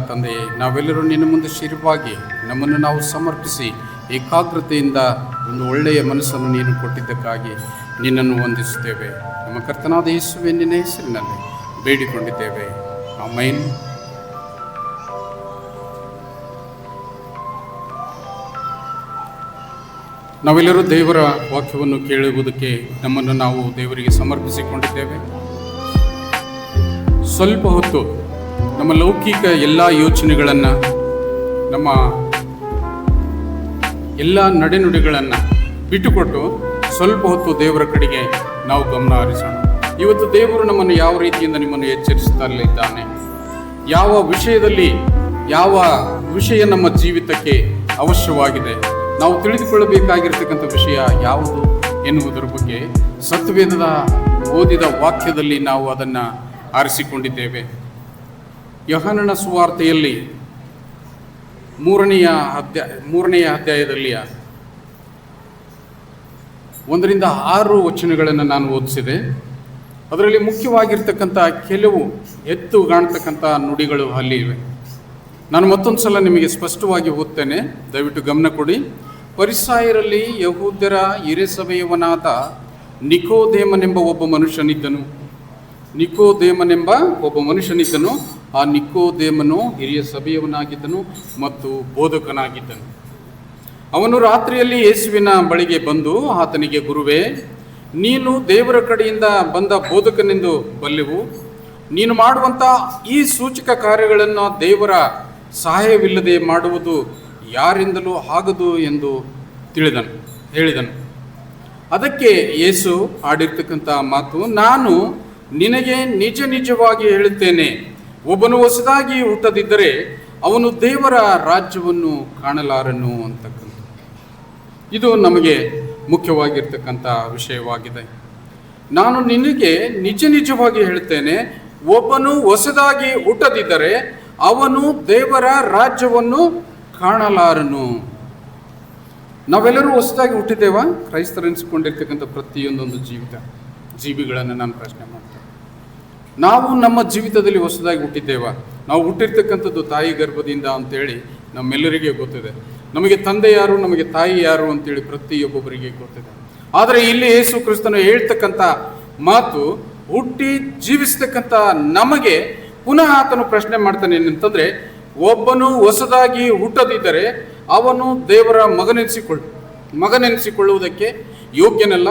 ತಂದೆಯೇ, ನಾವೆಲ್ಲರೂ ನಿನ್ನ ಮುಂದೆ ಶಿರವಾಗಿ ನಮ್ಮನ್ನು ನಾವು ಸಮರ್ಪಿಸಿ ಏಕಾಗ್ರತೆಯಿಂದ ಒಂದು ಒಳ್ಳೆಯ ಮನಸ್ಸನ್ನು ನೀನು ಕೊಟ್ಟಿದ್ದಕ್ಕಾಗಿ ನಿನ್ನನ್ನು ವಂದಿಸುತ್ತೇವೆ. ನಮ್ಮ ಕರ್ತನಾದ ಯೇಸುವೆ ನಿನ್ನ ಹೆಸರಿನಲ್ಲಿ ಬೇಡಿಕೊಂಡಿದ್ದೇವೆ, ಆಮೆನ್. ನಾವೆಲ್ಲರೂ ದೇವರ ವಾಕ್ಯವನ್ನು ಕೇಳುವುದಕ್ಕೆ ನಮ್ಮನ್ನು ನಾವು ದೇವರಿಗೆ ಸಮರ್ಪಿಸಿಕೊಂಡಿದ್ದೇವೆ. ಸ್ವಲ್ಪ ಹೊತ್ತು ನಮ್ಮ ಲೌಕಿಕ ಎಲ್ಲ ಯೋಚನೆಗಳನ್ನು, ನಮ್ಮ ಎಲ್ಲ ನಡೆನುಡಿಗಳನ್ನು ಬಿಟ್ಟುಕೊಟ್ಟು ಸ್ವಲ್ಪ ಹೊತ್ತು ದೇವರ ಕಡೆಗೆ ನಾವು ಗಮನ ಹರಿಸೋಣ. ಇವತ್ತು ದೇವರು ನಮ್ಮನ್ನು ಯಾವ ರೀತಿಯಿಂದ ನಿಮ್ಮನ್ನು ಎಚ್ಚರಿಸುತ್ತಲಿದ್ದಾನೆ, ಯಾವ ವಿಷಯದಲ್ಲಿ ಯಾವ ವಿಷಯ ನಮ್ಮ ಜೀವಿತಕ್ಕೆ ಅವಶ್ಯವಾಗಿದೆ, ನಾವು ತಿಳಿದುಕೊಳ್ಳಬೇಕಾಗಿರ್ತಕ್ಕಂಥ ವಿಷಯ ಯಾವುದು ಎನ್ನುವುದರ ಬಗ್ಗೆ ಸತ್ಯವೇದದ ಓದಿದ ವಾಕ್ಯದಲ್ಲಿ ನಾವು ಅದನ್ನು ಆರಿಸಿಕೊಂಡಿದ್ದೇವೆ. ಯೋಹಾನನ ಸುವಾರ್ತೆಯಲ್ಲಿ ಮೂರನೆಯ ಅಧ್ಯಾಯದಲ್ಲಿ 1-6 ವಚನಗಳನ್ನು ನಾನು ಓದಿಸಿದೆ. ಅದರಲ್ಲಿ ಮುಖ್ಯವಾಗಿರ್ತಕ್ಕಂಥ ಕೆಲವು ಎತ್ತು ಕಾಣ್ತಕ್ಕಂಥ ನುಡಿಗಳು ಅಲ್ಲಿ ಇವೆ. ನಾನು ಮತ್ತೊಂದು ಸಲ ನಿಮಗೆ ಸ್ಪಷ್ಟವಾಗಿ ಓದ್ತೇನೆ, ದಯವಿಟ್ಟು ಗಮನ ಕೊಡಿ. ಫರಿಸಾಯರಲ್ಲಿ ಯಹೂದ್ಯರ ಹಿರೇಸಭೆಯವನಾದ ನಿಕೋದೇಮನೆಂಬ ಒಬ್ಬ ಮನುಷ್ಯನಿದ್ದನು. ಆ ನಿಕೋದೇಮನು ಹಿರಿಯ ಸಭೆಯವನಾಗಿದ್ದನು ಮತ್ತು ಬೋಧಕನಾಗಿದ್ದನು. ಅವನು ರಾತ್ರಿಯಲ್ಲಿ ಯೇಸುವಿನ ಬಳಿಗೆ ಬಂದು ಆತನಿಗೆ, ಗುರುವೇ, ನೀನು ದೇವರ ಕಡೆಯಿಂದ ಬಂದ ಬೋಧಕನೆಂದು ಬಲ್ಲೆವು. ನೀನು ಮಾಡುವಂಥ ಈ ಸೂಚಕ ಕಾರ್ಯಗಳನ್ನು ದೇವರ ಸಹಾಯವಿಲ್ಲದೆ ಮಾಡುವುದು ಯಾರಿಂದಲೂ ಆಗದು ಎಂದು ಹೇಳಿದನು. ಅದಕ್ಕೆ ಯೇಸು ಆಡಿರ್ತಕ್ಕಂಥ ಮಾತು, ನಾನು ನಿನಗೆ ನಿಜವಾಗಿ ಹೇಳುತ್ತೇನೆ, ಒಬ್ಬನು ಹೊಸದಾಗಿ ಹುಟ್ಟದಿದ್ದರೆ ಅವನು ದೇವರ ರಾಜ್ಯವನ್ನು ಕಾಣಲಾರನು ಅಂತಕ್ಕಂಥ. ಇದು ನಮಗೆ ಮುಖ್ಯವಾಗಿರ್ತಕ್ಕಂಥ ವಿಷಯವಾಗಿದೆ. ನಾನು ನಿನಗೆ ನಿಜವಾಗಿ ಹೇಳುತ್ತೇನೆ, ಒಬ್ಬನು ಹೊಸದಾಗಿ ಹುಟ್ಟದಿದ್ದರೆ ಅವನು ದೇವರ ರಾಜ್ಯವನ್ನು ಕಾಣಲಾರನು. ನಾವೆಲ್ಲರೂ ಹೊಸದಾಗಿ ಹುಟ್ಟಿದ್ದೇವಾ? ಕ್ರೈಸ್ತರೆನಿಸಿಕೊಂಡಿರ್ತಕ್ಕಂಥ ಪ್ರತಿಯೊಂದೊಂದು ಜೀವಿಗಳನ್ನು ನಾನು ಪ್ರಶ್ನೆ ಮಾಡ್ತೇನೆ. ನಾವು ನಮ್ಮ ಜೀವಿತದಲ್ಲಿ ಹೊಸದಾಗಿ ಹುಟ್ಟಿದ್ದೇವಾ? ನಾವು ಹುಟ್ಟಿರ್ತಕ್ಕಂಥದ್ದು ತಾಯಿ ಗರ್ಭದಿಂದ ಅಂತೇಳಿ ನಮ್ಮೆಲ್ಲರಿಗೆ ಗೊತ್ತಿದೆ. ನಮಗೆ ತಂದೆ ಯಾರು, ನಮಗೆ ತಾಯಿ ಯಾರು ಅಂತೇಳಿ ಪ್ರತಿಯೊಬ್ಬೊಬ್ಬರಿಗೆ ಗೊತ್ತಿದೆ. ಆದರೆ ಇಲ್ಲಿ ಯೇಸು ಕ್ರಿಸ್ತನು ಹೇಳ್ತಕ್ಕಂಥ ಮಾತು, ಹುಟ್ಟಿ ಜೀವಿಸ್ತಕ್ಕಂಥ ನಮಗೆ ಪುನಃ ಆತನು ಪ್ರಶ್ನೆ ಮಾಡ್ತಾನೆ ಏನಂತಂದರೆ, ಒಬ್ಬನು ಹೊಸದಾಗಿ ಹುಟ್ಟದಿದ್ದರೆ ಅವನು ದೇವರ ಮಗನೆನಿಸಿಕೊಳ್ಳುವುದಕ್ಕೆ ಯೋಗ್ಯನಲ್ಲ,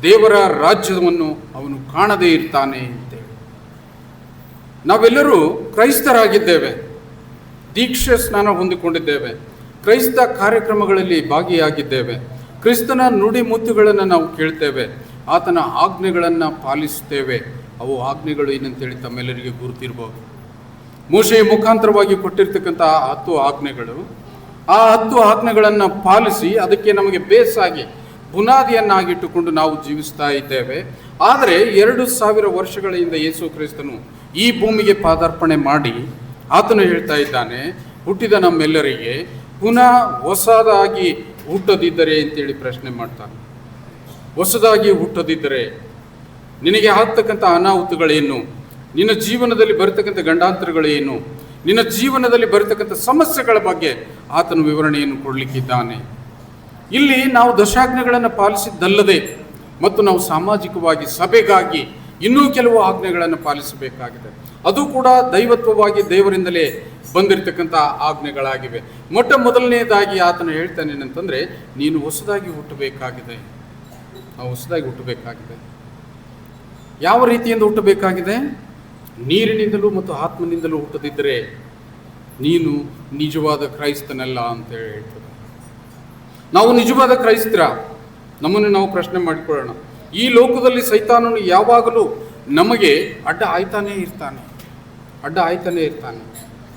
ದೇವರ ರಾಜ್ಯವನ್ನು ಅವನು ಕಾಣದೇ ಇರ್ತಾನೆ ಅಂತೇಳಿ. ನಾವೆಲ್ಲರೂ ಕ್ರೈಸ್ತರಾಗಿದ್ದೇವೆ, ದೀಕ್ಷೆ ಸ್ನಾನ ಹೊಂದಿಕೊಂಡಿದ್ದೇವೆ, ಕ್ರೈಸ್ತ ಕಾರ್ಯಕ್ರಮಗಳಲ್ಲಿ ಭಾಗಿಯಾಗಿದ್ದೇವೆ, ಕ್ರಿಸ್ತನ ನುಡಿ ಮುತ್ತುಗಳನ್ನು ನಾವು ಕೇಳ್ತೇವೆ, ಆತನ ಆಜ್ಞೆಗಳನ್ನು ಪಾಲಿಸುತ್ತೇವೆ. ಅವು ಆಜ್ಞೆಗಳು ಏನಂತೇಳಿ ತಮ್ಮೆಲ್ಲರಿಗೆ ಗುರುತಿರ್ಬೋದು. ಮೋಶೆಯ ಮುಖಾಂತರವಾಗಿ ಕೊಟ್ಟಿರ್ತಕ್ಕಂಥ 10 ಆಜ್ಞೆಗಳು, ಆ 10 ಆಜ್ಞೆಗಳನ್ನು ಪಾಲಿಸಿ ಅದಕ್ಕೆ ನಮಗೆ ಬೇಸಾಗಿ ಬುನಾದಿಯನ್ನಾಗಿಟ್ಟುಕೊಂಡು ನಾವು ಜೀವಿಸ್ತಾ ಇದ್ದೇವೆ. ಆದರೆ 2000 ವರ್ಷಗಳ ಹಿಂದೆ ಯೇಸು ಕ್ರಿಸ್ತನು ಈ ಭೂಮಿಗೆ ಪಾದಾರ್ಪಣೆ ಮಾಡಿ ಆತನು ಹೇಳ್ತಾ ಇದ್ದಾನೆ, ಹುಟ್ಟಿದ ನಮ್ಮೆಲ್ಲರಿಗೆ ಪುನಃ ಹೊಸದಾಗಿ ಹುಟ್ಟದಿದ್ದರೆ ಅಂತೇಳಿ ಪ್ರಶ್ನೆ ಮಾಡ್ತಾನೆ. ಹೊಸದಾಗಿ ಹುಟ್ಟದಿದ್ದರೆ ನಿನಗೆ ಆಗ್ತಕ್ಕಂಥ ಅನಾಹುತಗಳೇನು, ನಿನ್ನ ಜೀವನದಲ್ಲಿ ಬರತಕ್ಕಂಥ ಗಂಡಾಂತರಗಳೇನು, ನಿನ್ನ ಜೀವನದಲ್ಲಿ ಬರತಕ್ಕಂಥ ಸಮಸ್ಯೆಗಳ ಬಗ್ಗೆ ಆತನು ವಿವರಣೆಯನ್ನು ಕೊಡಲಿಕ್ಕಿದ್ದಾನೆ. ಇಲ್ಲಿ ನಾವು ದಶಾಜ್ಞೆಗಳನ್ನು ಪಾಲಿಸಿದ್ದಲ್ಲದೆ ಮತ್ತು ನಾವು ಸಾಮಾಜಿಕವಾಗಿ ಸಭೆಗಾಗಿ ಇನ್ನೂ ಕೆಲವು ಆಜ್ಞೆಗಳನ್ನು ಪಾಲಿಸಬೇಕಾಗಿದೆ. ಅದು ಕೂಡ ದೈವತ್ವವಾಗಿ ದೇವರಿಂದಲೇ ಬಂದಿರತಕ್ಕಂಥ ಆಜ್ಞೆಗಳಾಗಿವೆ. ಮೊದಲನೇದಾಗಿ ಆತನು ಹೇಳ್ತಾನೆ ಏನಂತಂದರೆ, ನೀನು ಹೊಸದಾಗಿ ಹುಟ್ಟಬೇಕಾಗಿದೆ. ನಾವು ಹೊಸದಾಗಿ ಹುಟ್ಟಬೇಕಾಗಿದೆ. ಯಾವ ರೀತಿಯಿಂದ ಹುಟ್ಟಬೇಕಾಗಿದೆ? ನೀರಿನಿಂದಲೂ ಮತ್ತು ಆತ್ಮನಿಂದಲೂ ಹುಟ್ಟದಿದ್ದರೆ ನೀನು ನಿಜವಾದ ಕ್ರೈಸ್ತನಲ್ಲ ಅಂತ ಹೇಳ್ತದೆ. ನಾವು ನಿಜವಾದ ಕ್ರೈಸ್ತರ? ನಮ್ಮನ್ನು ನಾವು ಪ್ರಶ್ನೆ ಮಾಡಿಕೊಳ್ಳೋಣ. ಈ ಲೋಕದಲ್ಲಿ ಸೈತಾನನು ಯಾವಾಗಲೂ ನಮಗೆ ಅಡ್ಡ ಆಯ್ತಾನೇ ಇರ್ತಾನೆ.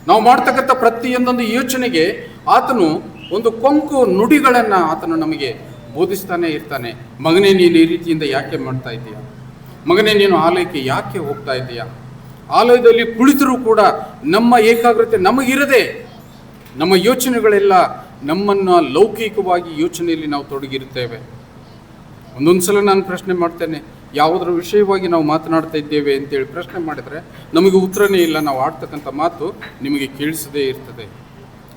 ನಾವು ಮಾಡ್ತಕ್ಕಂಥ ಪ್ರತಿಯೊಂದೊಂದು ಯೋಚನೆಗೆ ಆತನು ಒಂದು ಕೊಂಕು ನುಡಿಗಳನ್ನು ಆತನು ನಮಗೆ ಬೋಧಿಸ್ತಾನೆ ಇರ್ತಾನೆ. ಮಗನೇ, ನೀನು ಈ ರೀತಿಯಿಂದ ಯಾಕೆ ಮಾಡ್ತಾ ಇದ್ದೀಯಾ? ಮಗನೇ, ನೀನು ಆಲಯಕ್ಕೆ ಯಾಕೆ ಹೋಗ್ತಾ ಇದ್ದೀಯಾ? ಆಲಯದಲ್ಲಿ ಕುಳಿತರೂ ಕೂಡ ನಮ್ಮ ಏಕಾಗ್ರತೆ ನಮಗಿರದೆ, ನಮ್ಮ ಯೋಚನೆಗಳೆಲ್ಲ ನಮ್ಮನ್ನು ಲೌಕಿಕವಾಗಿ ಯೋಚನೆಯಲ್ಲಿ ನಾವು ತೊಡಗಿರುತ್ತೇವೆ. ಒಂದೊಂದು ಸಲ ನಾನು ಪ್ರಶ್ನೆ ಮಾಡ್ತೇನೆ, ಯಾವುದರ ವಿಷಯವಾಗಿ ನಾವು ಮಾತನಾಡ್ತಾ ಇದ್ದೇವೆ ಅಂತೇಳಿ ಪ್ರಶ್ನೆ ಮಾಡಿದರೆ ನಮಗೆ ಉತ್ತರನೇ ಇಲ್ಲ. ನಾವು ಆಡ್ತಕ್ಕಂಥ ಮಾತು ನಿಮಗೆ ಕೇಳಿಸದೇ ಇರ್ತದೆ.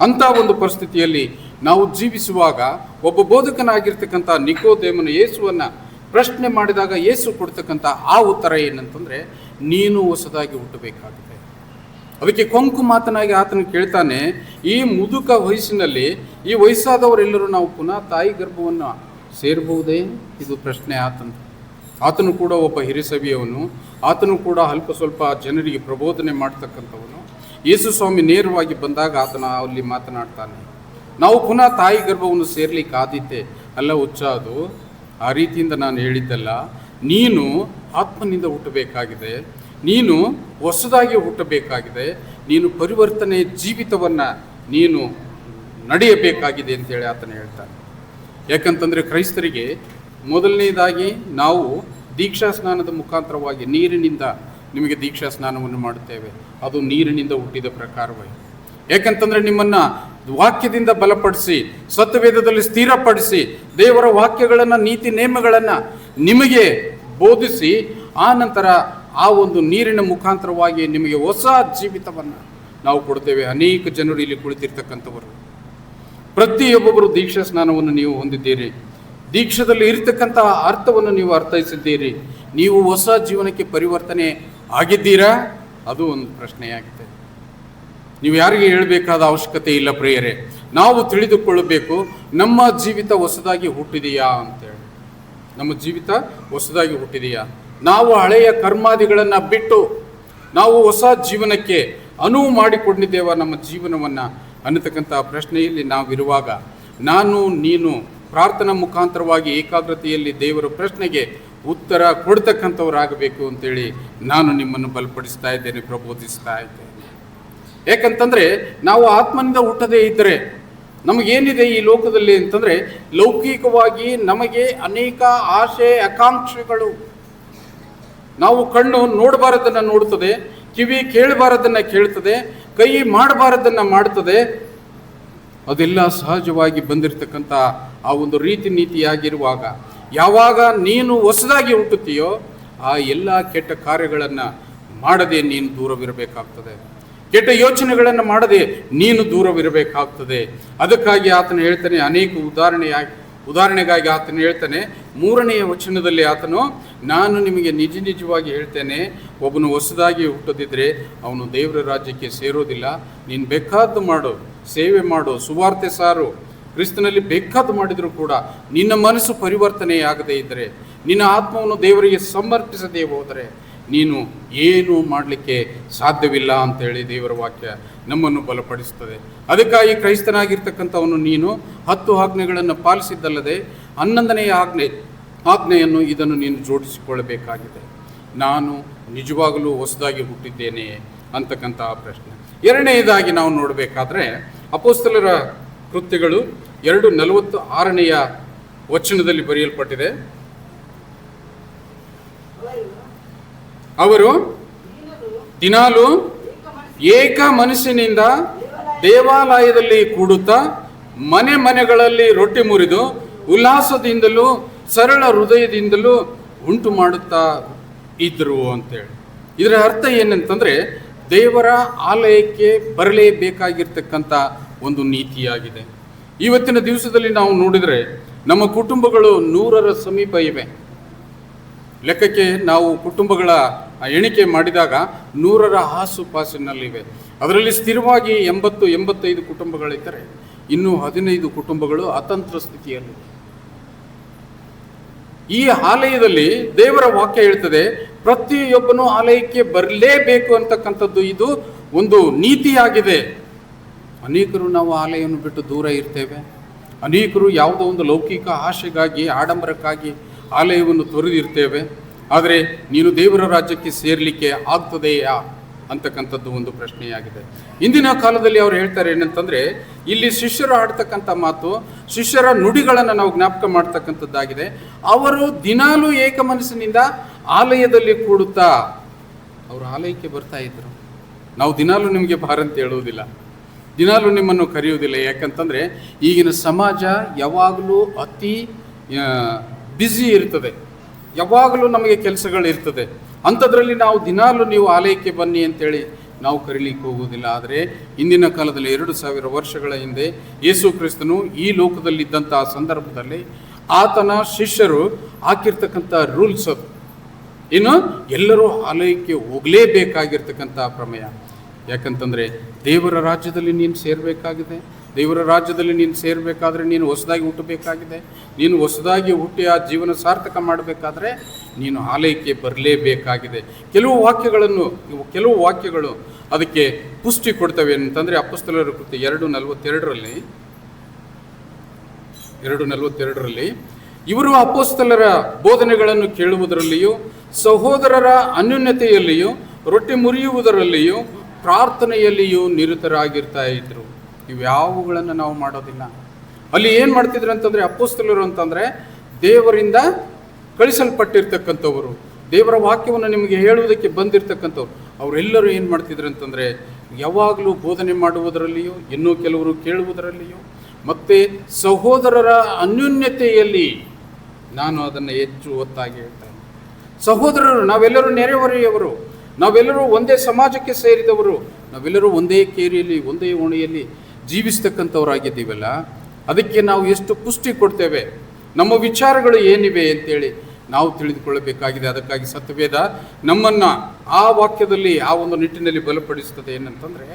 ಅಂಥ ಒಂದು ಪರಿಸ್ಥಿತಿಯಲ್ಲಿ ನಾವು ಜೀವಿಸುವಾಗ ಒಬ್ಬ ಬೋಧಕನಾಗಿರ್ತಕ್ಕಂಥ ನಿಕೋದೇಮನ ಯೇಸುವನ್ನು ಪ್ರಶ್ನೆ ಮಾಡಿದಾಗ ಯೇಸು ಕೊಡ್ತಕ್ಕಂಥ ಆ ಉತ್ತರ ಏನಂತಂದರೆ, ನೀನು ಹೊಸದಾಗಿ ಹುಟ್ಟಬೇಕಾಗಿದೆ. ಅದಕ್ಕೆ ಕೊಂಕು ಮಾತನಾಗಿ ಆತನು ಕೇಳ್ತಾನೆ, ಈ ಮುದುಕ ವಯಸ್ಸಿನಲ್ಲಿ, ಈ ವಯಸ್ಸಾದವರೆಲ್ಲರೂ ನಾವು ಪುನಃ ತಾಯಿ ಗರ್ಭವನ್ನು ಸೇರಬಹುದೇ? ಇದು ಪ್ರಶ್ನೆ ಆತನು ಕೂಡ ಒಬ್ಬ ಹಿರಿಸಭೆಯವನು, ಆತನು ಕೂಡ ಅಲ್ಪ ಸ್ವಲ್ಪ ಜನರಿಗೆ ಪ್ರಬೋಧನೆ ಮಾಡ್ತಕ್ಕಂಥವನು. ಯೇಸು ಸ್ವಾಮಿ ನೇರವಾಗಿ ಬಂದಾಗ ಆತನ ಅಲ್ಲಿ ಮಾತನಾಡ್ತಾನೆ, ನಾವು ಪುನಃ ತಾಯಿ ಗರ್ಭವನ್ನು ಸೇರ್ಲಿಕ್ಕೆ ಆದೀತೆ ಅಲ್ಲ ಹುಚ್ಚ, ಅದು ಆ ರೀತಿಯಿಂದ ನಾನು ಹೇಳಿದ್ದಲ್ಲ. ನೀನು ಆತ್ಮನಿಂದ ಹುಟ್ಟಬೇಕಾಗಿದೆ, ನೀನು ಹೊಸದಾಗಿ ಹುಟ್ಟಬೇಕಾಗಿದೆ, ನೀನು ಪರಿವರ್ತನೆ ಜೀವಿತವನ್ನು ನೀನು ನಡೆಯಬೇಕಾಗಿದೆ ಅಂತೇಳಿ ಆತನು ಹೇಳ್ತಾನೆ. ಯಾಕಂತಂದರೆ ಕ್ರೈಸ್ತರಿಗೆ ಮೊದಲನೇದಾಗಿ ನಾವು ದೀಕ್ಷಾ ಸ್ನಾನದ ಮುಖಾಂತರವಾಗಿ ನೀರಿನಿಂದ ನಿಮಗೆ ದೀಕ್ಷಾ ಸ್ನಾನವನ್ನು ಮಾಡುತ್ತೇವೆ. ಅದು ನೀರಿನಿಂದ ಹುಟ್ಟಿದ ಪ್ರಕಾರವೇ. ಯಾಕಂತಂದರೆ ನಿಮ್ಮನ್ನು ವಾಕ್ಯದಿಂದ ಬಲಪಡಿಸಿ, ಸತ್ಯವೇದದಲ್ಲಿ ಸ್ಥಿರಪಡಿಸಿ, ದೇವರ ವಾಕ್ಯಗಳನ್ನು, ನೀತಿ ನೇಮಗಳನ್ನು ನಿಮಗೆ ಬೋಧಿಸಿ, ಆ ನಂತರ ಆ ಒಂದು ನೀರಿನ ಮುಖಾಂತರವಾಗಿ ನಿಮಗೆ ಹೊಸ ಜೀವಿತವನ್ನು ನಾವು ಕೊಡ್ತೇವೆ. ಅನೇಕ ಜನರು ಇಲ್ಲಿ ಕುಳಿತಿರ್ತಕ್ಕಂಥವರು ಪ್ರತಿಯೊಬ್ಬೊಬ್ಬರು ದೀಕ್ಷಾ ಸ್ನಾನವನ್ನು ನೀವು ಹೊಂದಿದ್ದೀರಿ. ದೀಕ್ಷದಲ್ಲಿ ಇರತಕ್ಕಂಥ ಅರ್ಥವನ್ನು ನೀವು ಅರ್ಥೈಸಿದ್ದೀರಿ. ನೀವು ಹೊಸ ಜೀವನಕ್ಕೆ ಪರಿವರ್ತನೆ ಆಗಿದ್ದೀರಾ? ಅದು ಒಂದು ಪ್ರಶ್ನೆಯಾಗಿದೆ. ನೀವು ಯಾರಿಗೆ ಹೇಳಬೇಕಾದ ಅವಶ್ಯಕತೆ ಇಲ್ಲ ಪ್ರಿಯರೇ. ನಾವು ತಿಳಿದುಕೊಳ್ಳಬೇಕು, ನಮ್ಮ ಜೀವಿತ ಹೊಸದಾಗಿ ಹುಟ್ಟಿದೆಯಾ ಅಂತೇಳಿ. ನಮ್ಮ ಜೀವಿತ ಹೊಸದಾಗಿ ಹುಟ್ಟಿದೆಯಾ? ನಾವು ಹಳೆಯ ಕರ್ಮಾದಿಗಳನ್ನು ಬಿಟ್ಟು ನಾವು ಹೊಸ ಜೀವನಕ್ಕೆ ಅನುವು ಮಾಡಿಕೊಂಡಿದ್ದೇವ ನಮ್ಮ ಜೀವನವನ್ನು ಅನ್ನತಕ್ಕಂಥ ಪ್ರಶ್ನೆಯಲ್ಲಿ ನಾವಿರುವಾಗ, ನಾನು ನೀನು ಪ್ರಾರ್ಥನಾ ಮುಖಾಂತರವಾಗಿ ಏಕಾಗ್ರತೆಯಲ್ಲಿ ದೇವರ ಪ್ರಶ್ನೆಗೆ ಉತ್ತರ ಕೊಡ್ತಕ್ಕಂಥವರಾಗಬೇಕು ಅಂತೇಳಿ ನಾನು ನಿಮ್ಮನ್ನು ಬಲಪಡಿಸ್ತಾ ಇದ್ದೇನೆ, ಪ್ರಬೋಧಿಸ್ತಾ ಇದ್ದೇನೆ. ಯಾಕಂತಂದರೆ ನಾವು ಆತ್ಮನಿಂದ ಹುಟ್ಟದೇ ಇದ್ದರೆ ನಮಗೇನಿದೆ ಈ ಲೋಕದಲ್ಲಿ ಅಂತಂದರೆ, ಲೌಕಿಕವಾಗಿ ನಮಗೆ ಅನೇಕ ಆಸೆ ಆಕಾಂಕ್ಷೆಗಳು. ನಾವು ಕಣ್ಣು ನೋಡಬಾರದನ್ನು ನೋಡ್ತದೆ, ಕಿವಿ ಕೇಳಬಾರದನ್ನು ಕೇಳ್ತದೆ, ಕೈ ಮಾಡಬಾರದನ್ನು ಮಾಡ್ತದೆ. ಅದೆಲ್ಲ ಸಹಜವಾಗಿ ಬಂದಿರತಕ್ಕಂಥ ಆ ಒಂದು ರೀತಿ ನೀತಿಯಾಗಿರುವಾಗ, ಯಾವಾಗ ನೀನು ಹೊಸದಾಗಿ ಹುಟ್ಟುತ್ತೀಯೋ ಆ ಎಲ್ಲ ಕೆಟ್ಟ ಕಾರ್ಯಗಳನ್ನು ಮಾಡದೆ ನೀನು ದೂರವಿರಬೇಕಾಗ್ತದೆ. ಕೆಟ್ಟ ಯೋಚನೆಗಳನ್ನು ಮಾಡದೆ ನೀನು ದೂರವಿರಬೇಕಾಗ್ತದೆ. ಅದಕ್ಕಾಗಿ ಆತನು ಹೇಳ್ತಾನೆ, ಅನೇಕ ಉದಾಹರಣೆಗಾಗಿ ಆತನು ಹೇಳ್ತಾನೆ 3ನೇ ವಚನದಲ್ಲಿ ಆತನು, ನಾನು ನಿಮಗೆ ನಿಜವಾಗಿ ಹೇಳ್ತೇನೆ, ಒಬ್ಬನು ಹೊಸದಾಗಿ ಹುಟ್ಟದಿದ್ರೆ ಅವನು ದೇವರ ರಾಜ್ಯಕ್ಕೆ ಸೇರೋದಿಲ್ಲ. ನೀನು ಬೇಕಾದ್ದು ಮಾಡು, ಸೇವೆ ಮಾಡು, ಸುವಾರ್ತೆ ಸಾರು, ಕ್ರಿಸ್ತನಲ್ಲಿ ಬೇಕಾದ್ದು ಮಾಡಿದರೂ ಕೂಡ ನಿನ್ನ ಮನಸ್ಸು ಪರಿವರ್ತನೆಯಾಗದೇ ಇದ್ದರೆ, ನಿನ್ನ ಆತ್ಮವನ್ನು ದೇವರಿಗೆ ಸಮರ್ಪಿಸದೇ ಹೋದರೆ ನೀನು ಏನು ಮಾಡಲಿಕ್ಕೆ ಸಾಧ್ಯವಿಲ್ಲ ಅಂತೇಳಿ ದೇವರ ವಾಕ್ಯ ನಮ್ಮನ್ನು ಬಲಪಡಿಸ್ತದೆ. ಅದಕ್ಕಾಗಿ ಕ್ರೈಸ್ತನಾಗಿರ್ತಕ್ಕಂಥವನು ನೀನು 10 ಆಜ್ಞೆಗಳನ್ನು ಪಾಲಿಸಿದ್ದಲ್ಲದೆ 11ನೇ ಆಜ್ಞೆಯನ್ನು ಇದನ್ನು ನೀನು ಜೋಡಿಸಿಕೊಳ್ಳಬೇಕಾಗಿದೆ. ನಾನು ನಿಜವಾಗಲೂ ಹೊಸದಾಗಿ ಹುಟ್ಟಿದ್ದೇನೆ ಅಂತಕ್ಕಂತಹ ಪ್ರಶ್ನೆ. 2ನೇದಾಗಿ ನಾವು ನೋಡಬೇಕಾದ್ರೆ ಅಪೊಸ್ತಲರ ಕೃತ್ಯಗಳು 2:46ನೇ ವಚನದಲ್ಲಿ ಬರೆಯಲ್ಪಟ್ಟಿದೆ, ಅವರು ದಿನಾಲು ಏಕ ಮನಸ್ಸಿನಿಂದ ದೇವಾಲಯದಲ್ಲಿ ಕೂಡುತ್ತಾ ಮನೆ ಮನೆಗಳಲ್ಲಿ ರೊಟ್ಟಿ ಮುರಿದು ಉಲ್ಲಾಸದಿಂದಲೂ ಸರಳ ಹೃದಯದಿಂದಲೂ ಉಂಟು ಮಾಡುತ್ತಾ ಇದ್ದರು ಅಂತೇಳಿ. ಇದರ ಅರ್ಥ ಏನಂತಂದರೆ, ದೇವರ ಆಲಯಕ್ಕೆ ಬರಲೇಬೇಕಾಗಿರ್ತಕ್ಕಂಥ ಒಂದು ನೀತಿಯಾಗಿದೆ. ಇವತ್ತಿನ ದಿವಸದಲ್ಲಿ ನಾವು ನೋಡಿದರೆ ನಮ್ಮ ಕುಟುಂಬಗಳು 100ರ ಸಮೀಪ ಇವೆ. ಲೆಕ್ಕಕ್ಕೆ ನಾವು ಕುಟುಂಬಗಳ ಎಣಿಕೆ ಮಾಡಿದಾಗ 100ರ ಆಸುಪಾಸಿನಲ್ಲಿವೆ. ಅದರಲ್ಲಿ ಸ್ಥಿರವಾಗಿ 80-85 ಕುಟುಂಬಗಳಿದ್ದರೆ ಇನ್ನೂ 15 ಕುಟುಂಬಗಳು ಅತಂತ್ರ ಸ್ಥಿತಿಯಲ್ಲಿ. ಈ ಆಲಯದಲ್ಲಿ ದೇವರ ವಾಕ್ಯ ಹೇಳ್ತದೆ, ಪ್ರತಿಯೊಬ್ಬನು ಆಲಯಕ್ಕೆ ಬರಲೇಬೇಕು ಅಂತಕ್ಕಂಥದ್ದು ಇದು ಒಂದು ನೀತಿಯಾಗಿದೆ. ಅನೇಕರು ನಾವು ಆಲಯವನ್ನು ಬಿಟ್ಟು ದೂರ ಇರ್ತೇವೆ. ಅನೇಕರು ಯಾವುದೋ ಒಂದು ಲೌಕಿಕ ಆಶೆಗಾಗಿ, ಆಡಂಬರಕ್ಕಾಗಿ ಆಲಯವನ್ನು ತೊರೆದಿರ್ತೇವೆ. ಆದರೆ ನೀನು ದೇವರ ರಾಜ್ಯಕ್ಕೆ ಸೇರಲಿಕ್ಕೆ ಆಗ್ತದೆಯಾ ಅಂತಕ್ಕಂಥದ್ದು ಒಂದು ಪ್ರಶ್ನೆಯಾಗಿದೆ. ಇಂದಿನ ಕಾಲದಲ್ಲಿ ಅವ್ರು ಹೇಳ್ತಾರೆ ಏನಂತಂದರೆ, ಇಲ್ಲಿ ಶಿಷ್ಯರು ಆಡ್ತಕ್ಕಂಥ ಮಾತು, ಶಿಷ್ಯರ ನುಡಿಗಳನ್ನು ನಾವು ಜ್ಞಾಪಕ ಮಾಡ್ತಕ್ಕಂಥದ್ದಾಗಿದೆ. ಅವರು ದಿನಾಲೂ ಏಕ ಮನಸ್ಸಿನಿಂದ ಆಲಯದಲ್ಲಿ ಕೂಡುತ್ತಾ ಅವರು ಆಲಯಕ್ಕೆ ಬರ್ತಾ ಇದ್ರು. ನಾವು ದಿನಾಲೂ ನಿಮಗೆ ಬಾರಂತ ಹೇಳುವುದಿಲ್ಲ, ದಿನಾಲೂ ನಿಮ್ಮನ್ನು ಕರೆಯುವುದಿಲ್ಲ. ಯಾಕಂತಂದರೆ ಈಗಿನ ಸಮಾಜ ಯಾವಾಗಲೂ ಅತಿ ಬ್ಯುಸಿ ಇರ್ತದೆ. ಯಾವಾಗಲೂ ನಮಗೆ ಕೆಲಸಗಳಿರ್ತದೆ. ಅಂಥದ್ರಲ್ಲಿ ನಾವು ದಿನಾಲೂ ನೀವು ಆಲಯಕ್ಕೆ ಬನ್ನಿ ಅಂತೇಳಿ ನಾವು ಕರೀಲಿಕ್ಕೆ ಹೋಗುವುದಿಲ್ಲ. ಆದರೆ ಇಂದಿನ ಕಾಲದಲ್ಲಿ 2000 ವರ್ಷಗಳ ಹಿಂದೆ ಯೇಸು ಕ್ರಿಸ್ತನು ಈ ಲೋಕದಲ್ಲಿದ್ದಂತಹ ಸಂದರ್ಭದಲ್ಲಿ ಆತನ ಶಿಷ್ಯರು ಹಾಕಿರ್ತಕ್ಕಂಥ ರೂಲ್ಸ್ ಅದು. ಇನ್ನು ಎಲ್ಲರೂ ಆಲಯಕ್ಕೆ ಹೋಗಲೇಬೇಕಾಗಿರ್ತಕ್ಕಂಥ ಪ್ರಮೇಯ. ಯಾಕಂತಂದರೆ ದೇವರ ರಾಜ್ಯದಲ್ಲಿ ನೀನು ಸೇರಬೇಕಾಗಿದೆ. ದೇವರ ರಾಜ್ಯದಲ್ಲಿ ನೀನು ಸೇರಬೇಕಾದ್ರೆ ನೀನು ಹೊಸದಾಗಿ ಹುಟ್ಟಬೇಕಾಗಿದೆ. ನೀನು ಹೊಸದಾಗಿ ಹುಟ್ಟಿ ಆ ಜೀವನ ಸಾರ್ಥಕ ಮಾಡಬೇಕಾದ್ರೆ ನೀನು ಆಲಯಕ್ಕೆ ಬರಲೇಬೇಕಾಗಿದೆ. ಕೆಲವು ವಾಕ್ಯಗಳು ಅದಕ್ಕೆ ಪುಷ್ಟಿ ಕೊಡ್ತವೆ ಅಂತಂದರೆ ಅಪೊಸ್ತಲರ ಕೃತ್ಯ 2:42ರಲ್ಲಿ ಇವರು ಅಪೊಸ್ತಲರ ಬೋಧನೆಗಳನ್ನು ಕೇಳುವುದರಲ್ಲಿಯೂ ಸಹೋದರರ ಅನ್ಯೋನ್ಯತೆಯಲ್ಲಿಯೂ ರೊಟ್ಟಿ ಮುರಿಯುವುದರಲ್ಲಿಯೂ ಪ್ರಾರ್ಥನೆಯಲ್ಲಿಯೂ ನಿರತರಾಗಿರ್ತಾ ಇದ್ರು. ಇವ್ಯಾವುಗಳನ್ನು ನಾವು ಮಾಡೋದಿಲ್ಲ. ಅಲ್ಲಿ ಏನು ಮಾಡ್ತಿದ್ರು ಅಂತಂದರೆ ಅಪೊಸ್ತಲರು ಅಂತಂದರೆ ದೇವರಿಂದ ಕಳಿಸಲ್ಪಟ್ಟಿರ್ತಕ್ಕಂಥವರು, ದೇವರ ವಾಕ್ಯವನ್ನು ನಿಮಗೆ ಹೇಳುವುದಕ್ಕೆ ಬಂದಿರತಕ್ಕಂಥವ್ರು. ಅವರೆಲ್ಲರೂ ಏನು ಮಾಡ್ತಿದ್ರು ಅಂತಂದರೆ ಯಾವಾಗಲೂ ಬೋಧನೆ ಮಾಡುವುದರಲ್ಲಿಯೂ, ಇನ್ನೂ ಕೆಲವರು ಕೇಳುವುದರಲ್ಲಿಯೂ, ಮತ್ತು ಸಹೋದರರ ಅನ್ಯೋನ್ಯತೆಯಲ್ಲಿ ನಾನು ಅದನ್ನು ಹೆಚ್ಚು ಒತ್ತಾಗಿ ಹೇಳ್ತೇನೆ. ಸಹೋದರರು ನಾವೆಲ್ಲರೂ ನೆರೆಹೊರೆಯವರು, ನಾವೆಲ್ಲರೂ ಒಂದೇ ಸಮಾಜಕ್ಕೆ ಸೇರಿದವರು, ನಾವೆಲ್ಲರೂ ಒಂದೇ ಕೇರಿಯಲ್ಲಿ ಒಂದೇ ಓಣಿಯಲ್ಲಿ ಜೀವಿಸ್ತಕ್ಕಂಥವರಾಗಿದ್ದೀವಲ್ಲ, ಅದಕ್ಕೆ ನಾವು ಎಷ್ಟು ಪುಷ್ಟಿ ಕೊಡ್ತೇವೆ, ನಮ್ಮ ವಿಚಾರಗಳು ಏನಿವೆ ಅಂತೇಳಿ ನಾವು ತಿಳಿದುಕೊಳ್ಳಬೇಕಾಗಿದೆ. ಅದಕ್ಕಾಗಿ ಸತ್ಯವೇದ ನಮ್ಮನ್ನು ಆ ವಾಕ್ಯದಲ್ಲಿ ಆ ಒಂದು ನಿಟ್ಟಿನಲ್ಲಿ ಬಲಪಡಿಸುತ್ತದೆ. ಏನಂತಂದರೆ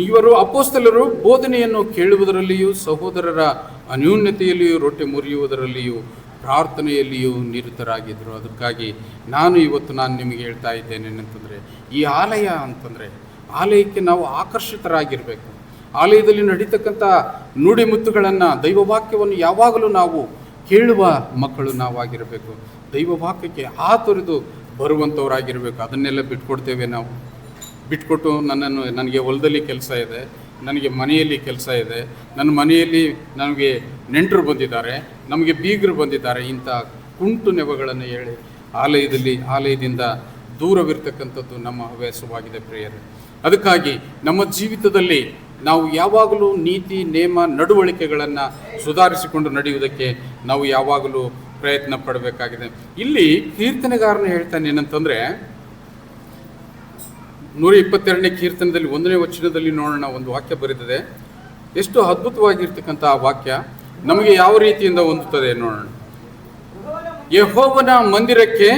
ಇವರು ಅಪೊಸ್ತಲರು ಬೋಧನೆಯನ್ನು ಕೇಳುವುದರಲ್ಲಿಯೂ ಸಹೋದರರ ಅನ್ಯೋನ್ಯತೆಯಲ್ಲಿಯೂ ರೊಟ್ಟಿ ಮುರಿಯುವುದರಲ್ಲಿಯೂ ಪ್ರಾರ್ಥನೆಯಲ್ಲಿಯೂ ನಿರತರಾಗಿದ್ದರು. ಅದಕ್ಕಾಗಿ ನಾನು ನಿಮಗೆ ಹೇಳ್ತಾ ಇದ್ದೇನೆ ಅಂತಂದರೆ ಈ ಆಲಯ ಅಂತಂದರೆ ಆಲಯಕ್ಕೆ ನಾವು ಆಕರ್ಷಿತರಾಗಿರಬೇಕು. ಆಲಯದಲ್ಲಿ ನಡೀತಕ್ಕಂಥ ನುಡಿಮುತ್ತುಗಳನ್ನು, ದೈವವಾಕ್ಯವನ್ನು ಯಾವಾಗಲೂ ನಾವು ಕೇಳುವ ಮಕ್ಕಳು ನಾವಾಗಿರಬೇಕು. ದೈವವಾಕ್ಯಕ್ಕೆ ಆತುರಿದು ಬರುವಂಥವರಾಗಿರಬೇಕು. ಅದನ್ನೆಲ್ಲ ಬಿಟ್ಕೊಡ್ತೇವೆ ನಾವು. ಬಿಟ್ಕೊಟ್ಟು ನನಗೆ ಹೊಲದಲ್ಲಿ ಕೆಲಸ ಇದೆ, ನನಗೆ ಮನೆಯಲ್ಲಿ ಕೆಲಸ ಇದೆ, ನನ್ನ ಮನೆಯಲ್ಲಿ ನನಗೆ ನೆಂಟರು ಬಂದಿದ್ದಾರೆ, ನಮಗೆ ಬೀಗರು ಬಂದಿದ್ದಾರೆ, ಇಂಥ ಕುಂಟು ನೆವಗಳನ್ನು ಹೇಳಿ ಆಲಯದಿಂದ ದೂರವಿರ್ತಕ್ಕಂಥದ್ದು ನಮ್ಮ ಹವ್ಯಾಸವಾಗಿದೆ ಪ್ರಿಯರೇ. ಅದಕ್ಕಾಗಿ ನಮ್ಮ ಜೀವಿತದಲ್ಲಿ ನಾವು ಯಾವಾಗಲೂ ನೀತಿ ನೇಮ ನಡವಳಿಕೆಗಳನ್ನು ಸುಧಾರಿಸಿಕೊಂಡು ನಡೆಯುವುದಕ್ಕೆ ನಾವು ಯಾವಾಗಲೂ ಪ್ರಯತ್ನ ಪಡಬೇಕಾಗಿದೆ. ಇಲ್ಲಿ ಕೀರ್ತನೆಗಾರನ ಹೇಳ್ತಾನೆ ಏನಂತಂದರೆ 122ನೇ ಕೀರ್ತನದಲ್ಲಿ 1ನೇ ವಚನದಲ್ಲಿ ನೋಡೋಣ, ಒಂದು ವಾಕ್ಯ ಬರೀತದೆ. ಎಷ್ಟು ಅದ್ಭುತವಾಗಿರ್ತಕ್ಕಂಥ ಆ ವಾಕ್ಯ ನಮಗೆ ಯಾವ ರೀತಿಯಿಂದ ಹೊಂದುತ್ತದೆ ನೋಡೋಣ. ಯೆಹೋವನ ಮಂದಿರಕ್ಕೆ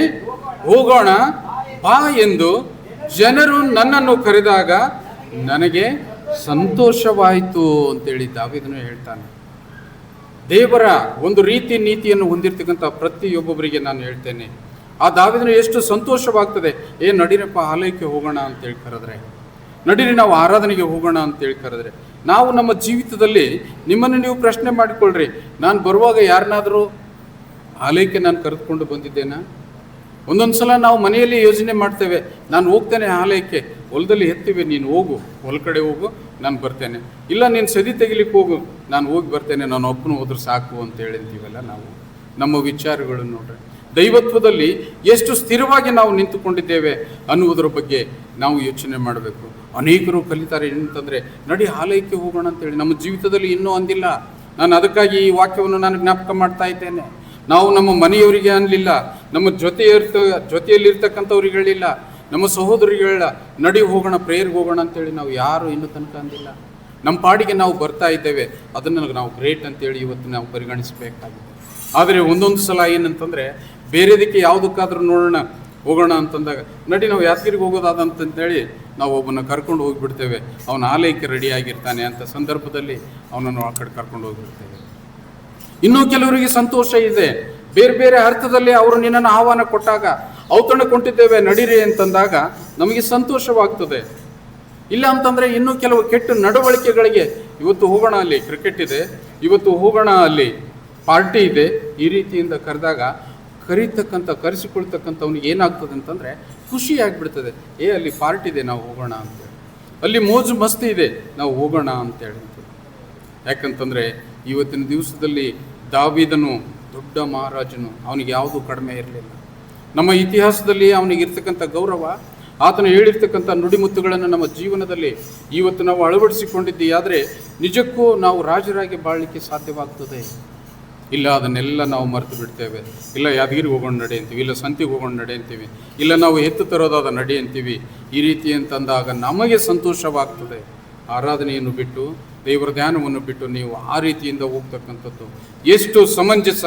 ಹೋಗೋಣ ಬಾ ಎಂದು ಜನರು ನನ್ನನ್ನು ಕರೆದಾಗ ನನಗೆ ಸಂತೋಷವಾಯಿತು ಅಂತೇಳಿ ದಾವೀದನು ಹೇಳ್ತಾನೆ. ದೇವರ ಒಂದು ನೀತಿಯನ್ನು ಹೊಂದಿರತಕ್ಕಂಥ ಪ್ರತಿಯೊಬ್ಬೊಬ್ಬರಿಗೆ ನಾನು ಹೇಳ್ತೇನೆ, ಆ ದಾವೀದನು ಎಷ್ಟು ಸಂತೋಷವಾಗ್ತದೆ. ನಡೀರಪ್ಪ ಆಲಯಕ್ಕೆ ಹೋಗೋಣ ಅಂತೇಳಿ ಕರೆದ್ರೆ, ನಡೀರಿ ನಾವು ಆರಾಧನೆಗೆ ಹೋಗೋಣ ಅಂತೇಳಿ ಕರೆದ್ರೆ, ನಾವು ನಮ್ಮ ಜೀವಿತದಲ್ಲಿ ನಿಮ್ಮನ್ನು ನೀವು ಪ್ರಶ್ನೆ ಮಾಡಿಕೊಳ್ಳ್ರಿ, ನಾನು ಬರುವಾಗ ಯಾರನ್ನಾದರೂ ಆಲಯಕ್ಕೆ ನಾನು ಕರೆದುಕೊಂಡು ಬಂದಿದ್ದೇನಾ? ಒಂದೊಂದು ಸಲ ನಾವು ಮನೆಯಲ್ಲಿ ಯೋಜನೆ ಮಾಡ್ತೇವೆ, ನಾನು ಹೋಗ್ತೇನೆ ಆಲಯಕ್ಕೆ, ಹೊಲದಲ್ಲಿ ಎತ್ತೀವಿ, ನೀನು ಹೋಗು, ಹೊಲ ಕಡೆ ಹೋಗು, ನಾನು ಬರ್ತೇನೆ. ಇಲ್ಲ, ನೀನು ಸದಿ ತೆಗಿಲಿಕ್ಕೆ ಹೋಗು, ನಾನು ಹೋಗಿ ಬರ್ತೇನೆ, ನಾನು ಒಬ್ಬನು ಹೋದ್ರೆ ಸಾಕು ಅಂತ ಹೇಳಿರ್ತೀವಲ್ಲ. ನಾವು ನಮ್ಮ ವಿಚಾರಗಳು ನೋಡ್ರಿ, ದೈವತ್ವದಲ್ಲಿ ಎಷ್ಟು ಸ್ಥಿರವಾಗಿ ನಾವು ನಿಂತುಕೊಂಡಿದ್ದೇವೆ ಅನ್ನುವುದರ ಬಗ್ಗೆ ನಾವು ಯೋಚನೆ ಮಾಡಬೇಕು. ಅನೇಕರು ಕಲಿತಾರೆ ಏನಂತಂದರೆ ನಡಿ ಆಲಯಕ್ಕೆ ಹೋಗೋಣ ಅಂತೇಳಿ. ನಮ್ಮ ಜೀವಿತದಲ್ಲಿ ಇನ್ನೂ ಅಂದಿಲ್ಲ. ನಾನು ಅದಕ್ಕಾಗಿ ಈ ವಾಕ್ಯವನ್ನು ನಾನು ಜ್ಞಾಪಕ ಮಾಡ್ತಾ ಇದ್ದೇನೆ. ನಾವು ನಮ್ಮ ಮನೆಯವರಿಗೆ ಅನ್ನಲಿಲ್ಲ, ನಮ್ಮ ಜೊತೆಯಲ್ಲಿರ್ತಕ್ಕಂಥವ್ರಿಗೆ ಹೇಳಿಲ್ಲ, ನಮ್ಮ ಸಹೋದರಿಗೆ ಹೇಳಿಲ್ಲ, ನಡಿ ಹೋಗೋಣ, ಪ್ರೇಯರ್ಗೆ ಹೋಗೋಣ ಅಂತೇಳಿ ನಾವು ಯಾರು ಇನ್ನೂ ತನಕ ಅಂದಿಲ್ಲ. ನಮ್ಮ ಪಾಡಿಗೆ ನಾವು ಬರ್ತಾ ಇದ್ದೇವೆ, ಅದನ್ನು ನಾವು ಗ್ರೇಟ್ ಅಂತೇಳಿ ಇವತ್ತು ನಾವು ಪರಿಗಣಿಸಬೇಕಾಗಿದೆ. ಆದರೆ ಒಂದೊಂದು ಸಲ ಏನಂತಂದರೆ ಬೇರೆದಕ್ಕೆ ಯಾವುದಕ್ಕಾದ್ರೂ ಹೋಗೋಣ ಅಂತಂದಾಗ, ನಡಿ ನಾವು ಯಾದಗಿರಿಗೆ ಹೋಗೋದಾದಂತಂತೇಳಿ ನಾವು ಒಬ್ಬನ ಕರ್ಕೊಂಡು ಹೋಗಿಬಿಡ್ತೇವೆ. ಅವನ ಆಲಯಕ್ಕೆ ರೆಡಿಯಾಗಿರ್ತಾನೆ ಅಂತ ಸಂದರ್ಭದಲ್ಲಿ ಅವನನ್ನು ಆ ಕಡೆ ಕರ್ಕೊಂಡು ಹೋಗಿಬಿಡ್ತೇವೆ. ಇನ್ನೂ ಕೆಲವರಿಗೆ ಸಂತೋಷ ಇದೆ, ಬೇರೆ ಬೇರೆ ಅರ್ಥದಲ್ಲಿ ಅವರು ನಿನ್ನನ್ನು ಆಹ್ವಾನ ಕೊಟ್ಟಾಗ, ಔತಣ ಕೊಂಡಿದ್ದೇವೆ ನಡೀರಿ ಅಂತಂದಾಗ ನಮಗೆ ಸಂತೋಷವಾಗ್ತದೆ. ಇಲ್ಲ ಅಂತಂದರೆ ಇನ್ನೂ ಕೆಲವು ಕೆಟ್ಟ ನಡವಳಿಕೆಗಳಿಗೆ, ಇವತ್ತು ಹೋಗೋಣ ಅಲ್ಲಿ ಕ್ರಿಕೆಟ್ ಇದೆ, ಇವತ್ತು ಹೋಗೋಣ ಅಲ್ಲಿ ಪಾರ್ಟಿ ಇದೆ, ಈ ರೀತಿಯಿಂದ ಕರೆದಾಗ ಕರೆಸಿಕೊಳ್ತಕ್ಕಂಥವ್ನಿಗೆ ಏನಾಗ್ತದೆ ಅಂತಂದರೆ ಖುಷಿ ಆಗಿಬಿಡ್ತದೆ. ಅಲ್ಲಿ ಪಾರ್ಟಿ ಇದೆ, ನಾವು ಹೋಗೋಣ ಅಂತೇಳಿ, ಅಲ್ಲಿ ಮೋಜು ಮಸ್ತಿ ಇದೆ, ನಾವು ಹೋಗೋಣ ಅಂತೇಳಿ. ಯಾಕಂತಂದರೆ ಇವತ್ತಿನ ದಿವಸದಲ್ಲಿ ದಾವೀದನು ದೊಡ್ಡ ಮಹಾರಾಜನು, ಅವನಿಗೆ ಯಾವುದೂ ಕಡಿಮೆ ಇರಲಿಲ್ಲ. ನಮ್ಮ ಇತಿಹಾಸದಲ್ಲಿ ಅವನಿಗೆ ಇರ್ತಕ್ಕಂಥ ಗೌರವ, ಆತನು ಹೇಳಿರ್ತಕ್ಕಂಥ ನುಡಿಮುತ್ತುಗಳನ್ನು ನಮ್ಮ ಜೀವನದಲ್ಲಿ ಇವತ್ತು ನಾವು ಅಳವಡಿಸಿಕೊಂಡಿದ್ದೀಯಾದರೆ ನಿಜಕ್ಕೂ ನಾವು ರಾಜರಾಗಿ ಬಾಳಲಿಕ್ಕೆ ಸಾಧ್ಯವಾಗ್ತದೆ. ಇಲ್ಲ ಅದನ್ನೆಲ್ಲ ನಾವು ಮರೆತು ಬಿಡ್ತೇವೆ. ಇಲ್ಲ ಯಾದಗಿರಿಗೆ ಹೋಗೋಣ ನಡೆ ಅಂತೀವಿ, ಇಲ್ಲ ಸಂತಿಗೆ ಹೋಗೋಣ ನಡೆ ಅಂತೀವಿ, ಇಲ್ಲ ನಾವು ಎತ್ತು ತರೋದಾದ ನಡೆ ಅಂತೀವಿ. ಈ ರೀತಿ ಅಂತಂದಾಗ ನಮಗೆ ಸಂತೋಷವಾಗ್ತದೆ. ಆರಾಧನೆಯನ್ನು ಬಿಟ್ಟು, ದೇವರ ಧ್ಯಾನವನ್ನು ಬಿಟ್ಟು ನೀವು ಆ ರೀತಿಯಿಂದ ಹೋಗ್ತಕ್ಕಂಥದ್ದು ಎಷ್ಟು ಸಮಂಜಸ.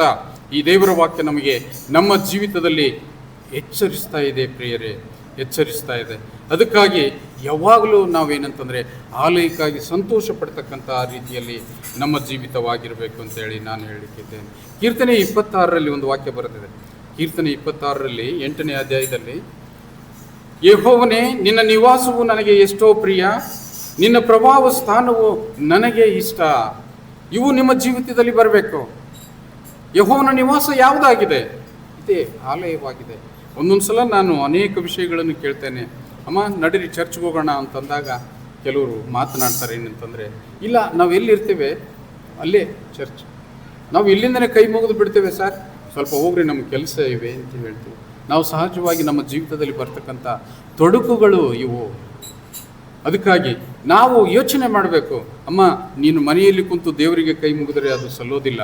ಈ ದೇವರ ವಾಕ್ಯ ನಮಗೆ ನಮ್ಮ ಜೀವಿತದಲ್ಲಿ ಎಚ್ಚರಿಸ್ತಾ ಇದೆ ಪ್ರಿಯರೇ, ಎಚ್ಚರಿಸ್ತಾ ಇದೆ. ಅದಕ್ಕಾಗಿ ಯಾವಾಗಲೂ ನಾವೇನಂತಂದರೆ ಆಲಯಕ್ಕಾಗಿ ಸಂತೋಷ ಪಡ್ತಕ್ಕಂಥ ರೀತಿಯಲ್ಲಿ ನಮ್ಮ ಜೀವಿತವಾಗಿರಬೇಕು ಅಂತೇಳಿ ನಾನು ಹೇಳಲಿಕ್ಕಿದ್ದೇನೆ. ಕೀರ್ತನೆ 26ರಲ್ಲಿ ಒಂದು ವಾಕ್ಯ ಬರೆದಿದೆ. ಕೀರ್ತನೆ 26ರಲ್ಲಿ 8ನೇ ಅಧ್ಯಾಯದಲ್ಲಿ, ಯೆಹೋವನೇ, ನಿನ್ನ ನಿವಾಸವು ನನಗೆ ಎಷ್ಟೋ ಪ್ರಿಯ, ನಿನ್ನ ಪ್ರಭಾವ ಸ್ಥಾನವು ನನಗೆ ಇಷ್ಟ. ಇವು ನಿಮ್ಮ ಜೀವಿತದಲ್ಲಿ ಬರಬೇಕು. ಯೆಹೋವನ ನಿವಾಸ ಯಾವುದಾಗಿದೆ? ಇದೇ ಆಲಯವಾಗಿದೆ. ಒಂದೊಂದು ಸಲ ನಾನು ಅನೇಕ ವಿಷಯಗಳನ್ನು ಕೇಳ್ತೇನೆ. ಅಮ್ಮ ನಡೀರಿ ಚರ್ಚ್ಗೆ ಹೋಗೋಣ ಅಂತಂದಾಗ ಕೆಲವರು ಮಾತನಾಡ್ತಾರೆ ಏನಂತಂದರೆ, ಇಲ್ಲ ನಾವು ಎಲ್ಲಿರ್ತೇವೆ ಅಲ್ಲೇ ಚರ್ಚ್, ನಾವು ಇಲ್ಲಿಂದನೇ ಕೈ ಮುಗಿದು ಬಿಡ್ತೇವೆ ಸರ್, ಸ್ವಲ್ಪ ಹೋಗ್ರಿ ನಮ್ಗೆ ಕೆಲಸ ಇವೆ ಅಂತ ಹೇಳ್ತೀವಿ. ನಾವು ಸಹಜವಾಗಿ ನಮ್ಮ ಜೀವಿತದಲ್ಲಿ ಬರ್ತಕ್ಕಂಥ ತೊಡಕುಗಳು ಇವು. ಅದಕ್ಕಾಗಿ ನಾವು ಯೋಚನೆ ಮಾಡಬೇಕು. ಅಮ್ಮ ನೀನು ಮನೆಯಲ್ಲಿ ಕುಂತು ದೇವರಿಗೆ ಕೈ ಮುಗಿದ್ರೆ ಅದು ಸಲ್ಲೋದಿಲ್ಲ.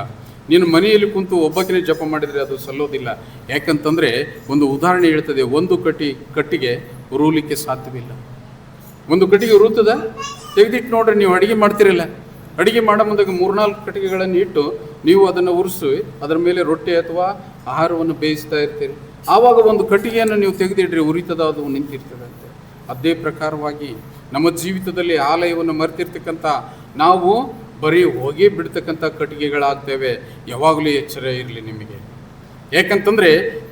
ನೀನು ಮನೆಯಲ್ಲಿ ಕುಂತು ಒಬ್ಬಕಿನೇ ಜಪ ಮಾಡಿದರೆ ಅದು ಸಲ್ಲೋದಿಲ್ಲ. ಯಾಕಂತಂದರೆ ಒಂದು ಉದಾಹರಣೆ ಹೇಳ್ತದೆ, ಒಂದು ಕಟ್ಟಿಗೆ ಉರುವಲಿಕ್ಕೆ ಸಾಧ್ಯವಿಲ್ಲ. ಒಂದು ಕಟ್ಟಿಗೆ ಉರುತ್ತದೆ, ತೆಗೆದಿಟ್ಟು ನೋಡ್ರಿ, ನೀವು ಅಡುಗೆ ಮಾಡ್ತಿರಲ್ಲ, ಅಡುಗೆ ಮಾಡೋ ಮುಂದಾಗ 3-4 ಕಟ್ಟಿಗೆಗಳನ್ನು ಇಟ್ಟು ನೀವು ಅದನ್ನು ಉರಿಸಿ ಅದರ ಮೇಲೆ ರೊಟ್ಟಿ ಅಥವಾ ಆಹಾರವನ್ನು ಬೇಯಿಸ್ತಾ ಇರ್ತೀರಿ. ಆವಾಗ ಒಂದು ಕಟ್ಟಿಗೆಯನ್ನು ನೀವು ತೆಗೆದಿಡ್ರಿ, ಉರಿತದ, ಅದು ನಿಂತಿರ್ತದೆ ಅಂತೆ. ಅದೇ ಪ್ರಕಾರವಾಗಿ ನಮ್ಮ ಜೀವಿತದಲ್ಲಿ ಆಲಯವನ್ನು ಮರೆತಿರ್ತಕ್ಕಂಥ ನಾವು ಬರೀ ಹೋಗಿ ಬಿಡ್ತಕ್ಕಂಥ ಕಟ್ಟಿಗೆಗಳಾಗ್ತೇವೆ. ಯಾವಾಗಲೂ ಎಚ್ಚರ ಇರಲಿ ನಿಮಗೆ. ಯಾಕಂತಂದರೆ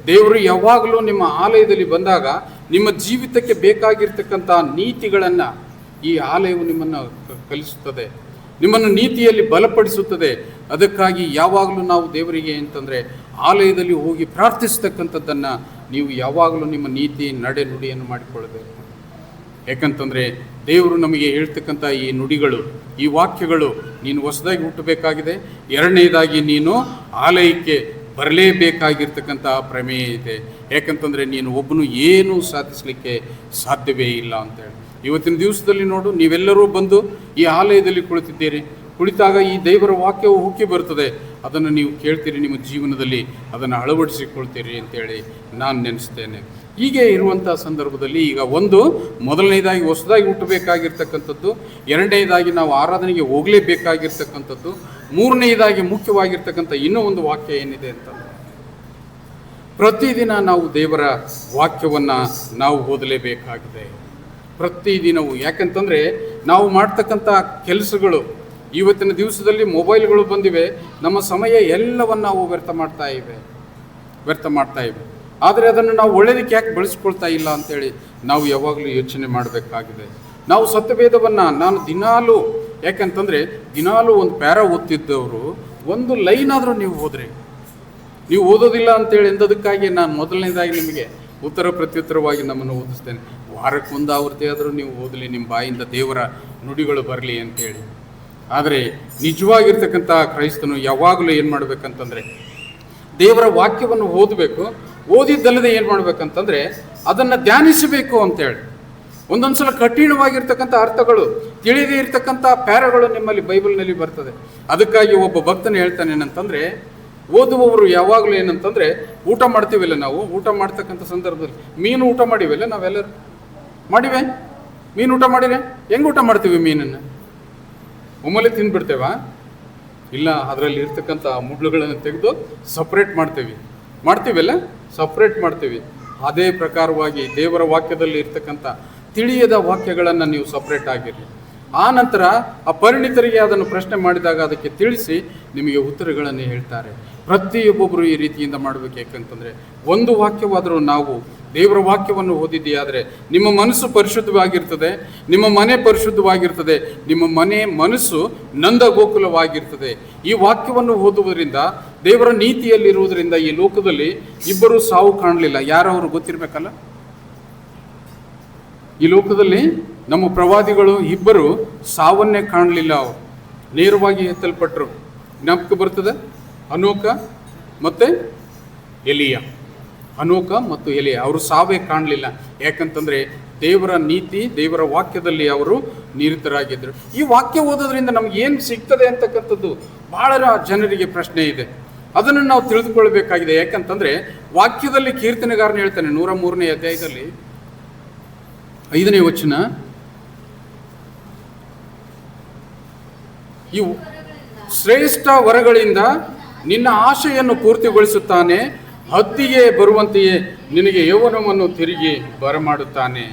ದೇವರು ಯಾವಾಗಲೂ ನಿಮ್ಮ ಆಲಯದಲ್ಲಿ ಬಂದಾಗ ನಿಮ್ಮ ಜೀವಿತಕ್ಕೆ ಬೇಕಾಗಿರ್ತಕ್ಕಂಥ ನೀತಿಗಳನ್ನು ಈ ಆಲಯವು ನಿಮ್ಮನ್ನು ಕಲಿಸುತ್ತದೆ, ನಿಮ್ಮನ್ನು ನೀತಿಯಲ್ಲಿ ಬಲಪಡಿಸುತ್ತದೆ. ಅದಕ್ಕಾಗಿ ಯಾವಾಗಲೂ ನಾವು ದೇವರಿಗೆ ಅಂತಂದರೆ ಆಲಯದಲ್ಲಿ ಹೋಗಿ ಪ್ರಾರ್ಥಿಸ್ತಕ್ಕಂಥದ್ದನ್ನು ನೀವು ಯಾವಾಗಲೂ ನಿಮ್ಮ ನೀತಿ ನಡೆ ನುಡಿಯನ್ನು ಮಾಡಿಕೊಳ್ಳಬೇಕು. ಯಾಕಂತಂದರೆ ದೇವರು ನಮಗೆ ಹೇಳ್ತಕ್ಕಂಥ ಈ ನುಡಿಗಳು, ಈ ವಾಕ್ಯಗಳು, ನೀನು ಹೊಸದಾಗಿ ಹುಟ್ಟಬೇಕಾಗಿದೆ. ಎರಡನೇದಾಗಿ ನೀನು ಆಲಯಕ್ಕೆ ಬರಲೇಬೇಕಾಗಿರ್ತಕ್ಕಂಥ ಪ್ರಮೇಯ ಇದೆ. ಯಾಕಂತಂದರೆ ನೀನು ಒಬ್ಬನು ಏನೂ ಸಾಧಿಸಲಿಕ್ಕೆ ಸಾಧ್ಯವೇ ಇಲ್ಲ ಅಂತೇಳಿ. ಇವತ್ತಿನ ದಿವಸದಲ್ಲಿ ನೋಡು, ನೀವೆಲ್ಲರೂ ಬಂದು ಈ ಆಲಯದಲ್ಲಿ ಕುಳಿತಿದ್ದೀರಿ. ಕುಳಿತಾಗ ಈ ದೇವರ ವಾಕ್ಯವು ಹುಕ್ಕಿ ಬರ್ತದೆ. ಅದನ್ನು ನೀವು ಕೇಳ್ತೀರಿ, ನಿಮ್ಮ ಜೀವನದಲ್ಲಿ ಅದನ್ನು ಅಳವಡಿಸಿಕೊಳ್ತೀರಿ ಅಂತೇಳಿ ನಾನು ನೆನೆಸ್ತೇನೆ. ಹೀಗೆ ಇರುವಂಥ ಸಂದರ್ಭದಲ್ಲಿ ಈಗ ಮೊದಲನೇದಾಗಿ ಹೊಸದಾಗಿ ಹುಟ್ಟಬೇಕಾಗಿರ್ತಕ್ಕಂಥದ್ದು, ಎರಡನೇದಾಗಿ ನಾವು ಆರಾಧನೆಗೆ ಹೋಗಲೇಬೇಕಾಗಿರ್ತಕ್ಕಂಥದ್ದು, ಮೂರನೇದಾಗಿ ಮುಖ್ಯವಾಗಿರ್ತಕ್ಕಂಥ ಇನ್ನೂ ಒಂದು ವಾಕ್ಯ ಏನಿದೆ ಅಂತಂದರೆ, ಪ್ರತಿದಿನ ನಾವು ದೇವರ ವಾಕ್ಯವನ್ನು ನಾವು ಓದಲೇಬೇಕಾಗಿದೆ. ಪ್ರತಿದಿನವೂ. ಯಾಕಂತಂದರೆ ನಾವು ಮಾಡ್ತಕ್ಕಂಥ ಕೆಲಸಗಳು, ಇವತ್ತಿನ ದಿವಸದಲ್ಲಿ ಮೊಬೈಲ್ಗಳು ಬಂದಿವೆ, ನಮ್ಮ ಸಮಯ ಎಲ್ಲವನ್ನು ನಾವು ವ್ಯರ್ಥ ಮಾಡ್ತಾ ಇವೆ. ಆದರೆ ಅದನ್ನು ನಾವು ಒಳ್ಳೆಯದಕ್ಕೆ ಯಾಕೆ ಬಳಸ್ಕೊಳ್ತಾ ಇಲ್ಲ ಅಂತೇಳಿ ನಾವು ಯಾವಾಗಲೂ ಯೋಚನೆ ಮಾಡಬೇಕಾಗಿದೆ. ನಾವು ಸತ್ಯವೇದವನ್ನು ನಾನು ಯಾಕಂತಂದರೆ ದಿನಾಲೂ ಒಂದು ಪ್ಯಾರ ಓದ್ತಿದ್ದವರು ಒಂದು ಲೈನ್ ಆದರೂ ನೀವು ಓದೋದಿಲ್ಲ ಅಂತೇಳಿ ಎಂದದಕ್ಕಾಗಿ ನಾನು ಮೊದಲನೇದಾಗಿ ನಿಮಗೆ ಉತ್ತರ ಪ್ರತ್ಯುತ್ತರವಾಗಿ ನಮ್ಮನ್ನು ಓದಿಸ್ತೇನೆ. ವಾರಕ್ಕೊಂದು ಆವೃತ್ತಿ ಆದರೂ ನೀವು ಓದಲಿ, ನಿಮ್ಮ ಬಾಯಿಂದ ದೇವರ ನುಡಿಗಳು ಬರಲಿ ಅಂತೇಳಿ. ಆದರೆ ನಿಜವಾಗಿರ್ತಕ್ಕಂಥ ಕ್ರೈಸ್ತನು ಯಾವಾಗಲೂ ಏನು ಮಾಡಬೇಕಂತಂದರೆ ದೇವರ ವಾಕ್ಯವನ್ನು ಓದಬೇಕು. ಓದಿದ್ದಲ್ಲದೆ ಏನು ಮಾಡಬೇಕಂತಂದರೆ ಅದನ್ನು ಧ್ಯಾನಿಸಬೇಕು ಅಂತೇಳಿ. ಒಂದೊಂದು ಸಲ ಕಠಿಣವಾಗಿರ್ತಕ್ಕಂಥ ಅರ್ಥಗಳು, ತಿಳಿದೇ ಇರ್ತಕ್ಕಂಥ ಪ್ಯಾರಗಳು ನಿಮ್ಮಲ್ಲಿ ಬೈಬಲ್ನಲ್ಲಿ ಬರ್ತದೆ. ಅದಕ್ಕಾಗಿ ಒಬ್ಬ ಭಕ್ತನು ಹೇಳ್ತಾನೆ ಏನಂತಂದರೆ, ಓದುವವರು ಯಾವಾಗಲೂ ಏನಂತಂದರೆ, ಊಟ ಮಾಡ್ತೀವಲ್ಲ ನಾವು, ಊಟ ಮಾಡ್ತಕ್ಕಂಥ ಸಂದರ್ಭದಲ್ಲಿ ಮೀನು ಊಟ ಮಾಡಿವಲ್ಲ ನಾವೆಲ್ಲರೂ ಮಾಡಿವೆ. ಮೀನು ಊಟ ಮಾಡಿದ್ರೆ ಹೆಂಗೆ ಊಟ ಮಾಡ್ತೀವಿ? ಮೀನನ್ನು ಒಮ್ಮಲೆ ತಿಂದ್ಬಿಡ್ತೇವಾ? ಇಲ್ಲ, ಅದರಲ್ಲಿ ಇರ್ತಕ್ಕಂಥ ಮುಳ್ಳುಗಳನ್ನು ತೆಗೆದು ಸಪ್ರೇಟ್ ಮಾಡ್ತೀವಲ್ಲ, ಸಪ್ರೇಟ್ ಮಾಡ್ತೀವಿ. ಅದೇ ಪ್ರಕಾರವಾಗಿ ದೇವರ ವಾಕ್ಯದಲ್ಲಿ ಇರ್ತಕ್ಕಂಥ ತಿಳಿಯದ ವಾಕ್ಯಗಳನ್ನು ನೀವು ಸಪ್ರೇಟ್ ಆಗಿರಿ. ಆ ನಂತರ ಆ ಪರಿಣಿತರಿಗೆ ಅದನ್ನು ಪ್ರಶ್ನೆ ಮಾಡಿದಾಗ ಅದಕ್ಕೆ ತಿಳಿಸಿ ನಿಮಗೆ ಉತ್ತರಗಳನ್ನು ಹೇಳ್ತಾರೆ. ಪ್ರತಿಯೊಬ್ಬೊಬ್ಬರು ಈ ರೀತಿಯಿಂದ ಮಾಡಬೇಕು. ಯಾಕಂತಂದರೆ ಒಂದು ವಾಕ್ಯವಾದರೂ ನಾವು ದೇವರ ವಾಕ್ಯವನ್ನು ಓದಿದೆಯಾದರೆ ನಿಮ್ಮ ಮನಸ್ಸು ಪರಿಶುದ್ಧವಾಗಿರ್ತದೆ, ನಿಮ್ಮ ಮನೆ ಪರಿಶುದ್ಧವಾಗಿರ್ತದೆ, ನಿಮ್ಮ ಮನಸ್ಸು ನಂದ ಗೋಕುಲವಾಗಿರ್ತದೆ. ಈ ವಾಕ್ಯವನ್ನು ಓದುವುದರಿಂದ, ದೇವರ ನೀತಿಯಲ್ಲಿರುವುದರಿಂದ ಈ ಲೋಕದಲ್ಲಿ ಇಬ್ಬರು ಸಾವು ಕಾಣಲಿಲ್ಲ. ಯಾರವರು ಗೊತ್ತಿರಬೇಕಲ್ಲ? ಈ ಲೋಕದಲ್ಲಿ ನಮ್ಮ ಪ್ರವಾದಿಗಳು ಇಬ್ಬರು ಸಾವನ್ನೇ ಕಾಣಲಿಲ್ಲ. ಅವರು ನೇರವಾಗಿ ಎತ್ತಲ್ಪಟ್ಟರು. ಜ್ಞಾಪಕ ಬರ್ತದೆ, ಹನೋಕ ಮತ್ತು ಎಲಿಯ ಅವರು ಸಾವೇ ಕಾಣಲಿಲ್ಲ. ಯಾಕಂತಂದರೆ ದೇವರ ನೀತಿ, ದೇವರ ವಾಕ್ಯದಲ್ಲಿ ಅವರು ನಿರತರಾಗಿದ್ದರು. ಈ ವಾಕ್ಯ ಓದೋದ್ರಿಂದ ನಮ್ಗೆ ಏನು ಸಿಗ್ತದೆ ಅಂತಕ್ಕಂಥದ್ದು ಬಹಳ ಜನರಿಗೆ ಪ್ರಶ್ನೆ ಇದೆ. ಅದನ್ನು ನಾವು ತಿಳಿದುಕೊಳ್ಬೇಕಾಗಿದೆ. ಯಾಕಂತಂದ್ರೆ ವಾಕ್ಯದಲ್ಲಿ ಕೀರ್ತನೆಗಾರನ ಹೇಳ್ತಾನೆ 103ನೇ ಅಧ್ಯಾಯದಲ್ಲಿ 5ನೇ ವಚನ, ಇವು ಶ್ರೇಷ್ಠ ವರಗಳಿಂದ ನಿನ್ನ ಆಶೆಯನ್ನು ಪೂರ್ತಿಗೊಳಿಸುತ್ತಾನೆ, ಹದ್ದಿಗೆ ಬರುವಂತೆಯೇ ನಿನಗೆ ಯೌವನವನ್ನು ತಿರುಗಿ ಬರಮಾಡುತ್ತಾನೆ.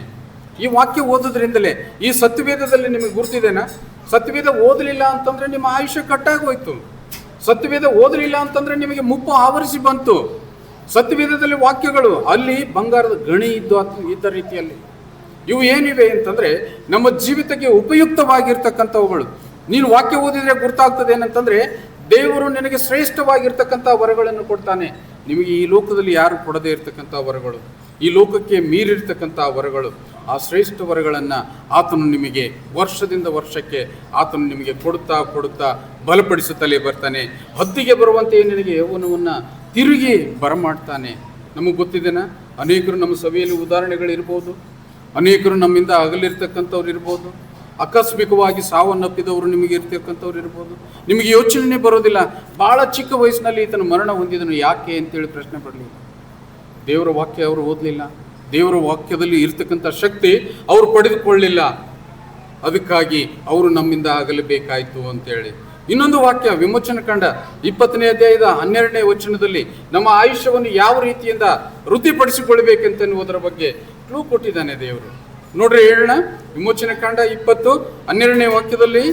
ಈ ವಾಕ್ಯ ಓದೋದ್ರಿಂದಲೇ ಈ ಸತ್ಯವೇದದಲ್ಲಿ ನಿಮಗೆ ಗುರ್ತಿದೆನಾ? ಸತ್ಯವೇದ ಓದಲಿಲ್ಲ ಅಂತಂದ್ರೆ ನಿಮ್ಮ ಆಯುಷ್ಯ ಕಟ್ಟಾಗೋಯ್ತು. ಸತ್ಯವೇದ ಓದಲಿಲ್ಲ ಅಂತಂದ್ರೆ ನಿಮಗೆ ಮುಪ್ಪು ಆವರಿಸಿ ಬಂತು. ಸತ್ಯವೇದದಲ್ಲಿ ವಾಕ್ಯಗಳು ಅಲ್ಲಿ ಬಂಗಾರದ ಗಣಿ ಇದ್ದ ರೀತಿಯಲ್ಲಿ ಇವು ಏನಿವೆ ಅಂತಂದ್ರೆ ನಮ್ಮ ಜೀವಿತಕ್ಕೆ ಉಪಯುಕ್ತವಾಗಿರ್ತಕ್ಕಂಥವುಗಳು. ನೀನು ವಾಕ್ಯ ಓದಿದ್ರೆ ಗೊತ್ತಾಗ್ತದೆ ಏನಂತಂದ್ರೆ ದೇವರು ನಿನಗೆ ಶ್ರೇಷ್ಠವಾಗಿರ್ತಕ್ಕಂಥ ವರಗಳನ್ನು ಕೊಡ್ತಾನೆ. ನಿಮಗೆ ಈ ಲೋಕದಲ್ಲಿ ಯಾರು ಕೊಡದೇ ಇರ್ತಕ್ಕಂಥ ವರಗಳು, ಈ ಲೋಕಕ್ಕೆ ಮೀರಿರ್ತಕ್ಕಂಥ ವರಗಳು, ಆ ಶ್ರೇಷ್ಠ ವರಗಳನ್ನು ಆತನು ನಿಮಗೆ ವರ್ಷದಿಂದ ವರ್ಷಕ್ಕೆ ಆತನು ನಿಮಗೆ ಕೊಡುತ್ತಾ ಬಲಪಡಿಸುತ್ತಲೇ ಬರ್ತಾನೆ. ಹದ್ದಿಗೆ ಬರುವಂತೆಯೇ ನಿನಗೆ ಯೌವನವನ್ನು ತಿರುಗಿ ಬರಮಾಡ್ತಾನೆ. ನಮಗೆ ಗೊತ್ತಿದೆನಾ? ಅನೇಕರು ನಮ್ಮ ಸಭೆಯಲ್ಲಿ ಉದಾಹರಣೆಗಳಿರ್ಬೋದು, ಅನೇಕರು ನಮ್ಮಿಂದ ಅಗಲಿರ್ತಕ್ಕಂಥವ್ರು ಇರ್ಬೋದು, ಆಕಸ್ಮಿಕವಾಗಿ ಸಾವನ್ನಪ್ಪಿದವರು ನಿಮಗೆ ಇರ್ತಕ್ಕಂಥವ್ರು ಇರ್ಬೋದು. ನಿಮಗೆ ಯೋಚನೆ ಬರೋದಿಲ್ಲ, ಭಾಳ ಚಿಕ್ಕ ವಯಸ್ಸಿನಲ್ಲಿ ಈತನ ಮರಣ ಹೊಂದಿದನು ಯಾಕೆ ಅಂತೇಳಿ ಪ್ರಶ್ನೆ ಬರಲಿ. ದೇವರ ವಾಕ್ಯ ಅವರು ಓದಲಿಲ್ಲ, ದೇವರ ವಾಕ್ಯದಲ್ಲಿ ಇರ್ತಕ್ಕಂಥ ಶಕ್ತಿ ಅವರು ಪಡೆದುಕೊಳ್ಳಲಿಲ್ಲ, ಅದಕ್ಕಾಗಿ ಅವರು ನಮ್ಮಿಂದ ಆಗಲೇಬೇಕಾಯಿತು ಅಂತೇಳಿ. ಇನ್ನೊಂದು ವಾಕ್ಯ ವಿಮೋಚನ ಕಂಡ 20ನೇ ಅಧ್ಯಾಯದ 12ನೇ ವಚನದಲ್ಲಿ ನಮ್ಮ ಆಯುಷ್ಯವನ್ನು ಯಾವ ರೀತಿಯಿಂದ ವೃದ್ಧಿಪಡಿಸಿಕೊಳ್ಬೇಕಂತನ್ನುವುದರ ಬಗ್ಗೆ ಕ್ಲೂ ಕೊಟ್ಟಿದ್ದಾನೆ ದೇವರು. ನೋಡ್ರಿ ಹೇಳೋಣ, ವಿಮೋಚನೆ ಕಾಂಡ 20 12ನೇ ವಾಕ್ಯದಲ್ಲಿ,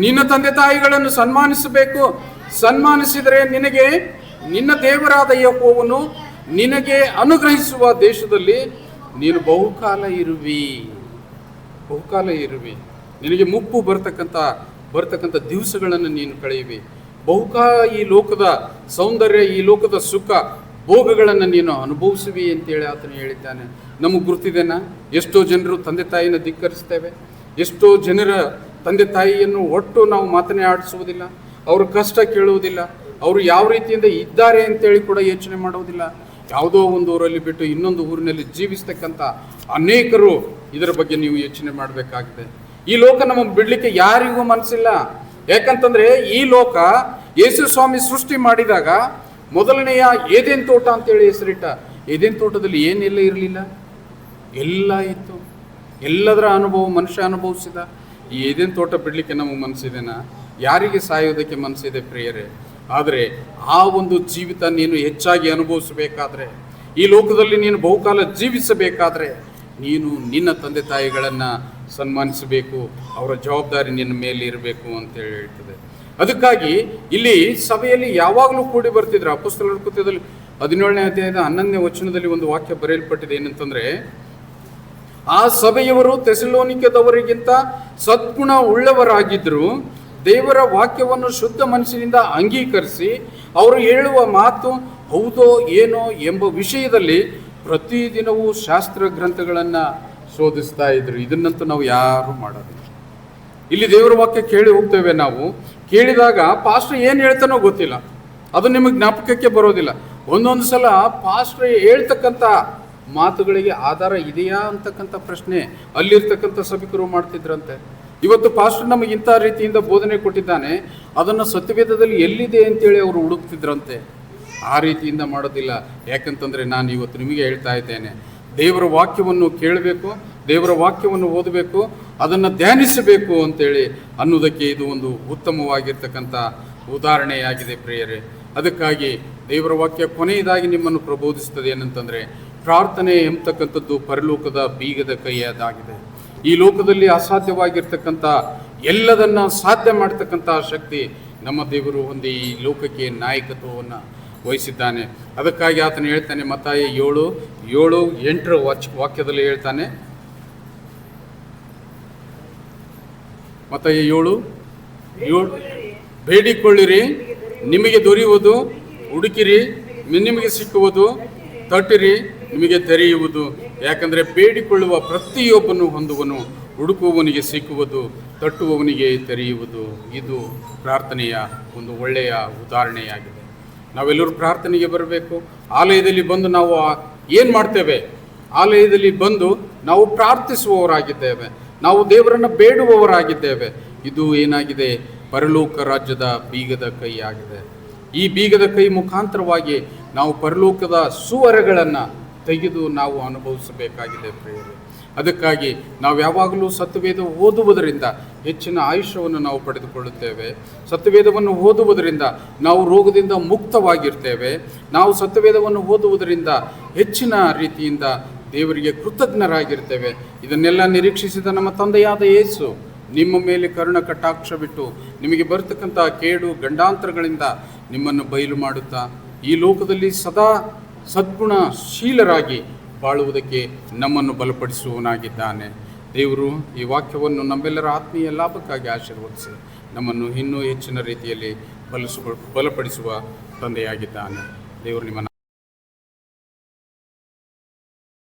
ನಿನ್ನ ತಂದೆ ತಾಯಿಗಳನ್ನು ಸನ್ಮಾನಿಸಬೇಕು, ಸನ್ಮಾನಿಸಿದರೆ ನಿನಗೆ ನಿನ್ನ ದೇವರಾದ ಯೆಹೋವನು ನಿನಗೆ ಅನುಗ್ರಹಿಸುವ ದೇಶದಲ್ಲಿ ನೀನು ಬಹುಕಾಲ ಇರುವಿ. ನಿನಗೆ ಮುಪ್ಪು ಬರ್ತಕ್ಕಂಥ ದಿವಸಗಳನ್ನು ನೀನು ಕಳೆಯುವಿ. ಬಹುಕಾಲ ಈ ಲೋಕದ ಸೌಂದರ್ಯ, ಈ ಲೋಕದ ಸುಖ ಭೋಗಗಳನ್ನು ನೀನು ಅನುಭವಿಸುವಿ ಅಂತೇಳಿ ಆತನು ಹೇಳಿದ್ದಾನೆ. ನಮಗೆ ಗುರ್ತಿದೆನಾ? ಎಷ್ಟೋ ಜನರು ತಂದೆ ತಾಯಿನ ಧಿಕ್ಕರಿಸ್ತೇವೆ, ಎಷ್ಟೋ ಜನರ ತಂದೆ ತಾಯಿಯನ್ನು ಒಟ್ಟು ನಾವು ಮಾತನ್ನೇ ಆಡಿಸುವುದಿಲ್ಲ, ಅವ್ರ ಕಷ್ಟ ಕೇಳುವುದಿಲ್ಲ, ಅವರು ಯಾವ ರೀತಿಯಿಂದ ಇದ್ದಾರೆ ಅಂತೇಳಿ ಕೂಡ ಯೋಚನೆ ಮಾಡುವುದಿಲ್ಲ. ಯಾವುದೋ ಒಂದು ಊರಲ್ಲಿ ಬಿಟ್ಟು ಇನ್ನೊಂದು ಊರಿನಲ್ಲಿ ಜೀವಿಸ್ತಕ್ಕಂಥ ಅನೇಕರು ಇದರ ಬಗ್ಗೆ ನೀವು ಯೋಚನೆ ಮಾಡಬೇಕಾಗಿದೆ. ಈ ಲೋಕ ನಮಗೆ ಬಿಡಲಿಕ್ಕೆ ಯಾರಿಗೂ ಮನಸ್ಸಿಲ್ಲ. ಯಾಕಂತಂದ್ರೆ ಈ ಲೋಕ ಯೇಸು ಸ್ವಾಮಿ ಸೃಷ್ಟಿ ಮಾಡಿದಾಗ ಮೊದಲನೆಯ ಏದೇನ್ ತೋಟ ಅಂತೇಳಿ ಹೆಸರಿಟ್ಟ. ಏದೇನ್ ತೋಟದಲ್ಲಿ ಏನೆಲ್ಲ ಇರಲಿಲ್ಲ, ಎಲ್ಲ ಇತ್ತು. ಎಲ್ಲದರ ಅನುಭವ ಮನುಷ್ಯ ಅನುಭವಿಸಿದ. ಈ ಏದೇನ್ ತೋಟ ಬಿಡಲಿಕ್ಕೆ ನಮಗೆ ಮನಸ್ಸಿದೆನಾ? ಯಾರಿಗೆ ಸಾಯೋದಕ್ಕೆ ಮನಸ್ಸಿದೆ ಪ್ರಿಯರೇ? ಆದರೆ ಆ ಒಂದು ಜೀವಿತ ನೀನು ಹೆಚ್ಚಾಗಿ ಅನುಭವಿಸಬೇಕಾದ್ರೆ, ಈ ಲೋಕದಲ್ಲಿ ನೀನು ಬಹುಕಾಲ ಜೀವಿಸಬೇಕಾದ್ರೆ ನೀನು ನಿನ್ನ ತಂದೆ ತಾಯಿಗಳನ್ನು ಸನ್ಮಾನಿಸಬೇಕು, ಅವರ ಜವಾಬ್ದಾರಿ ನಿನ್ನ ಮೇಲೆ ಇರಬೇಕು ಅಂತೇಳಿ ಹೇಳ್ತದೆ. ಅದಕ್ಕಾಗಿ ಇಲ್ಲಿ ಸಭೆಯಲ್ಲಿ ಯಾವಾಗಲೂ ಕೂಡಿ ಬರ್ತಿದ್ರು. ಅಪೊಸ್ತಲರ ಕೃತ್ಯದಲ್ಲಿ 17ನೇ ಅಧ್ಯಾಯದ 11ನೇ ವಚನದಲ್ಲಿ ಒಂದು ವಾಕ್ಯ ಬರೆಯಲ್ಪಟ್ಟಿದೆ. ಏನಂತಂದ್ರೆ, ಆ ಸಭೆಯವರು ಥೆಸಲೋನಿಕದವರಿಗಿಂತ ಸದ್ಗುಣ ಉಳ್ಳವರಾಗಿದ್ದರು, ದೇವರ ವಾಕ್ಯವನ್ನು ಶುದ್ಧ ಮನಸ್ಸಿನಿಂದ ಅಂಗೀಕರಿಸಿ ಅವರು ಹೇಳುವ ಮಾತು ಹೌದೋ ಏನೋ ಎಂಬ ವಿಷಯದಲ್ಲಿ ಪ್ರತಿದಿನವೂ ಶಾಸ್ತ್ರ ಗ್ರಂಥಗಳನ್ನು ಶೋಧಿಸ್ತಾ ಇದ್ರು. ಇದನ್ನಂತೂ ನಾವು ಯಾರು ಮಾಡೋದಿಲ್ಲ. ಇಲ್ಲಿ ದೇವರ ವಾಕ್ಯ ಕೇಳಿ ಹೋಗ್ತೇವೆ. ನಾವು ಕೇಳಿದಾಗ ಪಾಸ್ಟರ್ ಏನು ಹೇಳ್ತಾನೋ ಗೊತ್ತಿಲ್ಲ, ಅದು ನಿಮಗೆ ಜ್ಞಾಪಕಕ್ಕೆ ಬರೋದಿಲ್ಲ. ಒಂದೊಂದು ಸಲ ಪಾಸ್ಟರ್ ಹೇಳ್ತಕ್ಕಂಥ ಮಾತುಗಳಿಗೆ ಆಧಾರ ಇದೆಯಾ ಅಂತಕ್ಕಂಥ ಪ್ರಶ್ನೆ ಅಲ್ಲಿರ್ತಕ್ಕಂಥ ಸಭಿಕರು ಮಾಡ್ತಿದ್ರಂತೆ. ಇವತ್ತು ಪಾಸ್ಟರ್ ನಮಗೆ ಇಂಥ ರೀತಿಯಿಂದ ಬೋಧನೆ ಕೊಟ್ಟಿದ್ದಾನೆ, ಅದನ್ನು ಸತ್ಯವೇದದಲ್ಲಿ ಎಲ್ಲಿದೆ ಅಂತೇಳಿ ಅವರು ಹುಡುಕ್ತಿದ್ರಂತೆ. ಆ ರೀತಿಯಿಂದ ಮಾಡೋದಿಲ್ಲ. ಯಾಕಂತಂದರೆ ನಾನು ಇವತ್ತು ನಿಮಗೆ ಹೇಳ್ತಾ ಇದ್ದೇನೆ, ದೇವರ ವಾಕ್ಯವನ್ನು ಕೇಳಬೇಕು, ದೇವರ ವಾಕ್ಯವನ್ನು ಓದಬೇಕು, ಅದನ್ನು ಧ್ಯಾನಿಸಬೇಕು ಅಂತೇಳಿ ಅನ್ನೋದಕ್ಕೆ ಇದು ಒಂದು ಉತ್ತಮವಾಗಿರ್ತಕ್ಕಂಥ ಉದಾಹರಣೆಯಾಗಿದೆ ಪ್ರಿಯರೇ. ಅದಕ್ಕಾಗಿ ದೇವರ ವಾಕ್ಯ ಕೊನೆಯದಾಗಿ ನಿಮ್ಮನ್ನು ಪ್ರಬೋಧಿಸ್ತದೆ. ಏನಂತಂದರೆ, ಪ್ರಾರ್ಥನೆ ಎಂಬತಕ್ಕಂಥದ್ದು ಪರಲೋಕದ ಬೀಗದ ಕೈಯದಾಗಿದೆ. ಈ ಲೋಕದಲ್ಲಿ ಅಸಾಧ್ಯವಾಗಿರ್ತಕ್ಕಂಥ ಎಲ್ಲದನ್ನ ಸಾಧ್ಯ ಮಾಡ್ತಕ್ಕಂಥ ಶಕ್ತಿ ನಮ್ಮ ದೇವರು ಹೊಂದಿ ಈ ಲೋಕಕ್ಕೆ ನಾಯಕತ್ವವನ್ನು ವಹಿಸಿದ್ದಾನೆ. ಅದಕ್ಕಾಗಿ ಆತನು ಹೇಳ್ತಾನೆ, ಮತ್ತಾಯ 7:8 ವಾಕ್ಯದಲ್ಲಿ ಹೇಳ್ತಾನೆ, ಮತ್ತಾಯ 7:7 ಬೇಡಿಕೊಳ್ಳಿರಿ ನಿಮಗೆ ದೊರೆಯುವುದು, ಹುಡುಕಿರಿ ನಿಮಗೆ ಸಿಕ್ಕುವುದು, ತಟ್ಟಿರಿ ನಿಮಗೆ ತೆರೆಯುವುದು. ಯಾಕಂದರೆ ಬೇಡಿಕೊಳ್ಳುವ ಪ್ರತಿಯೊಬ್ಬನು ಹೊಂದುವನು, ಹುಡುಕುವವನಿಗೆ ಸಿಕ್ಕುವುದು, ತಟ್ಟುವವನಿಗೆ ತೆರೆಯುವುದು. ಇದು ಪ್ರಾರ್ಥನೆಯ ಒಂದು ಒಳ್ಳೆಯ ಉದಾಹರಣೆಯಾಗಿದೆ. ನಾವೆಲ್ಲರೂ ಪ್ರಾರ್ಥನೆಗೆ ಬರಬೇಕು. ಆಲಯದಲ್ಲಿ ಬಂದು ನಾವು ಏನು ಮಾಡ್ತೇವೆ? ಆಲಯದಲ್ಲಿ ಬಂದು ನಾವು ಪ್ರಾರ್ಥಿಸುವವರಾಗಿದ್ದೇವೆ, ನಾವು ದೇವರನ್ನು ಬೇಡುವವರಾಗಿದ್ದೇವೆ. ಇದು ಏನಾಗಿದೆ? ಪರಲೋಕ ರಾಜ್ಯದ ಬೀಗದ ಕೈಯಾಗಿದೆ. ಈ ಬೀಗದ ಕೈ ಮುಖಾಂತರವಾಗಿ ನಾವು ಪರಲೋಕದ ಸುವರಗಳನ್ನು ತೆಗೆದು ನಾವು ಅನುಭವಿಸಬೇಕಾಗಿದೆ ಪ್ರಿಯರೇ. ಅದಕ್ಕಾಗಿ ನಾವು ಯಾವಾಗಲೂ ಸತ್ಯವೇದ ಓದುವುದರಿಂದ ಹೆಚ್ಚಿನ ಆಯುಷ್ಯವನ್ನು ನಾವು ಪಡೆದುಕೊಳ್ಳುತ್ತೇವೆ. ಸತ್ಯವೇದವನ್ನು ಓದುವುದರಿಂದ ನಾವು ರೋಗದಿಂದ ಮುಕ್ತವಾಗಿರ್ತೇವೆ. ನಾವು ಸತ್ಯವೇದವನ್ನು ಓದುವುದರಿಂದ ಹೆಚ್ಚಿನ ರೀತಿಯಿಂದ ದೇವರಿಗೆ ಕೃತಜ್ಞರಾಗಿರ್ತೇವೆ. ಇದನ್ನೆಲ್ಲ ನಿರೀಕ್ಷಿಸಿದ ನಮ್ಮ ತಂದೆಯಾದ ಯೇಸು ನಿಮ್ಮ ಮೇಲೆ ಕರುಣ ಕಟಾಕ್ಷ ಬಿಟ್ಟು ನಿಮಗೆ ಬರ್ತಕ್ಕಂಥ ಕೇಡು ಗಂಡಾಂತರಗಳಿಂದ ನಿಮ್ಮನ್ನು ಬಯಲು ಮಾಡುತ್ತಾ ಈ ಲೋಕದಲ್ಲಿ ಸದಾ ಸದ್ಗುಣಶೀಲರಾಗಿ ಬಾಳುವುದಕ್ಕೆ ನಮ್ಮನ್ನು ಬಲಪಡಿಸುವವನಾಗಿದ್ದಾನೆ. ದೇವರು ಈ ವಾಕ್ಯವನ್ನು ನಮ್ಮೆಲ್ಲರ ಆತ್ಮೀಯ ಲಾಭಕ್ಕಾಗಿ ಆಶೀರ್ವದಿಸಿ ನಮ್ಮನ್ನು ಇನ್ನೂ ಹೆಚ್ಚಿನ ರೀತಿಯಲ್ಲಿ ಬಲಪಡಿಸುವ ತಂದೆಯಾಗಿದ್ದಾನೆ. ದೇವರು ನಿಮ್ಮನ್ನು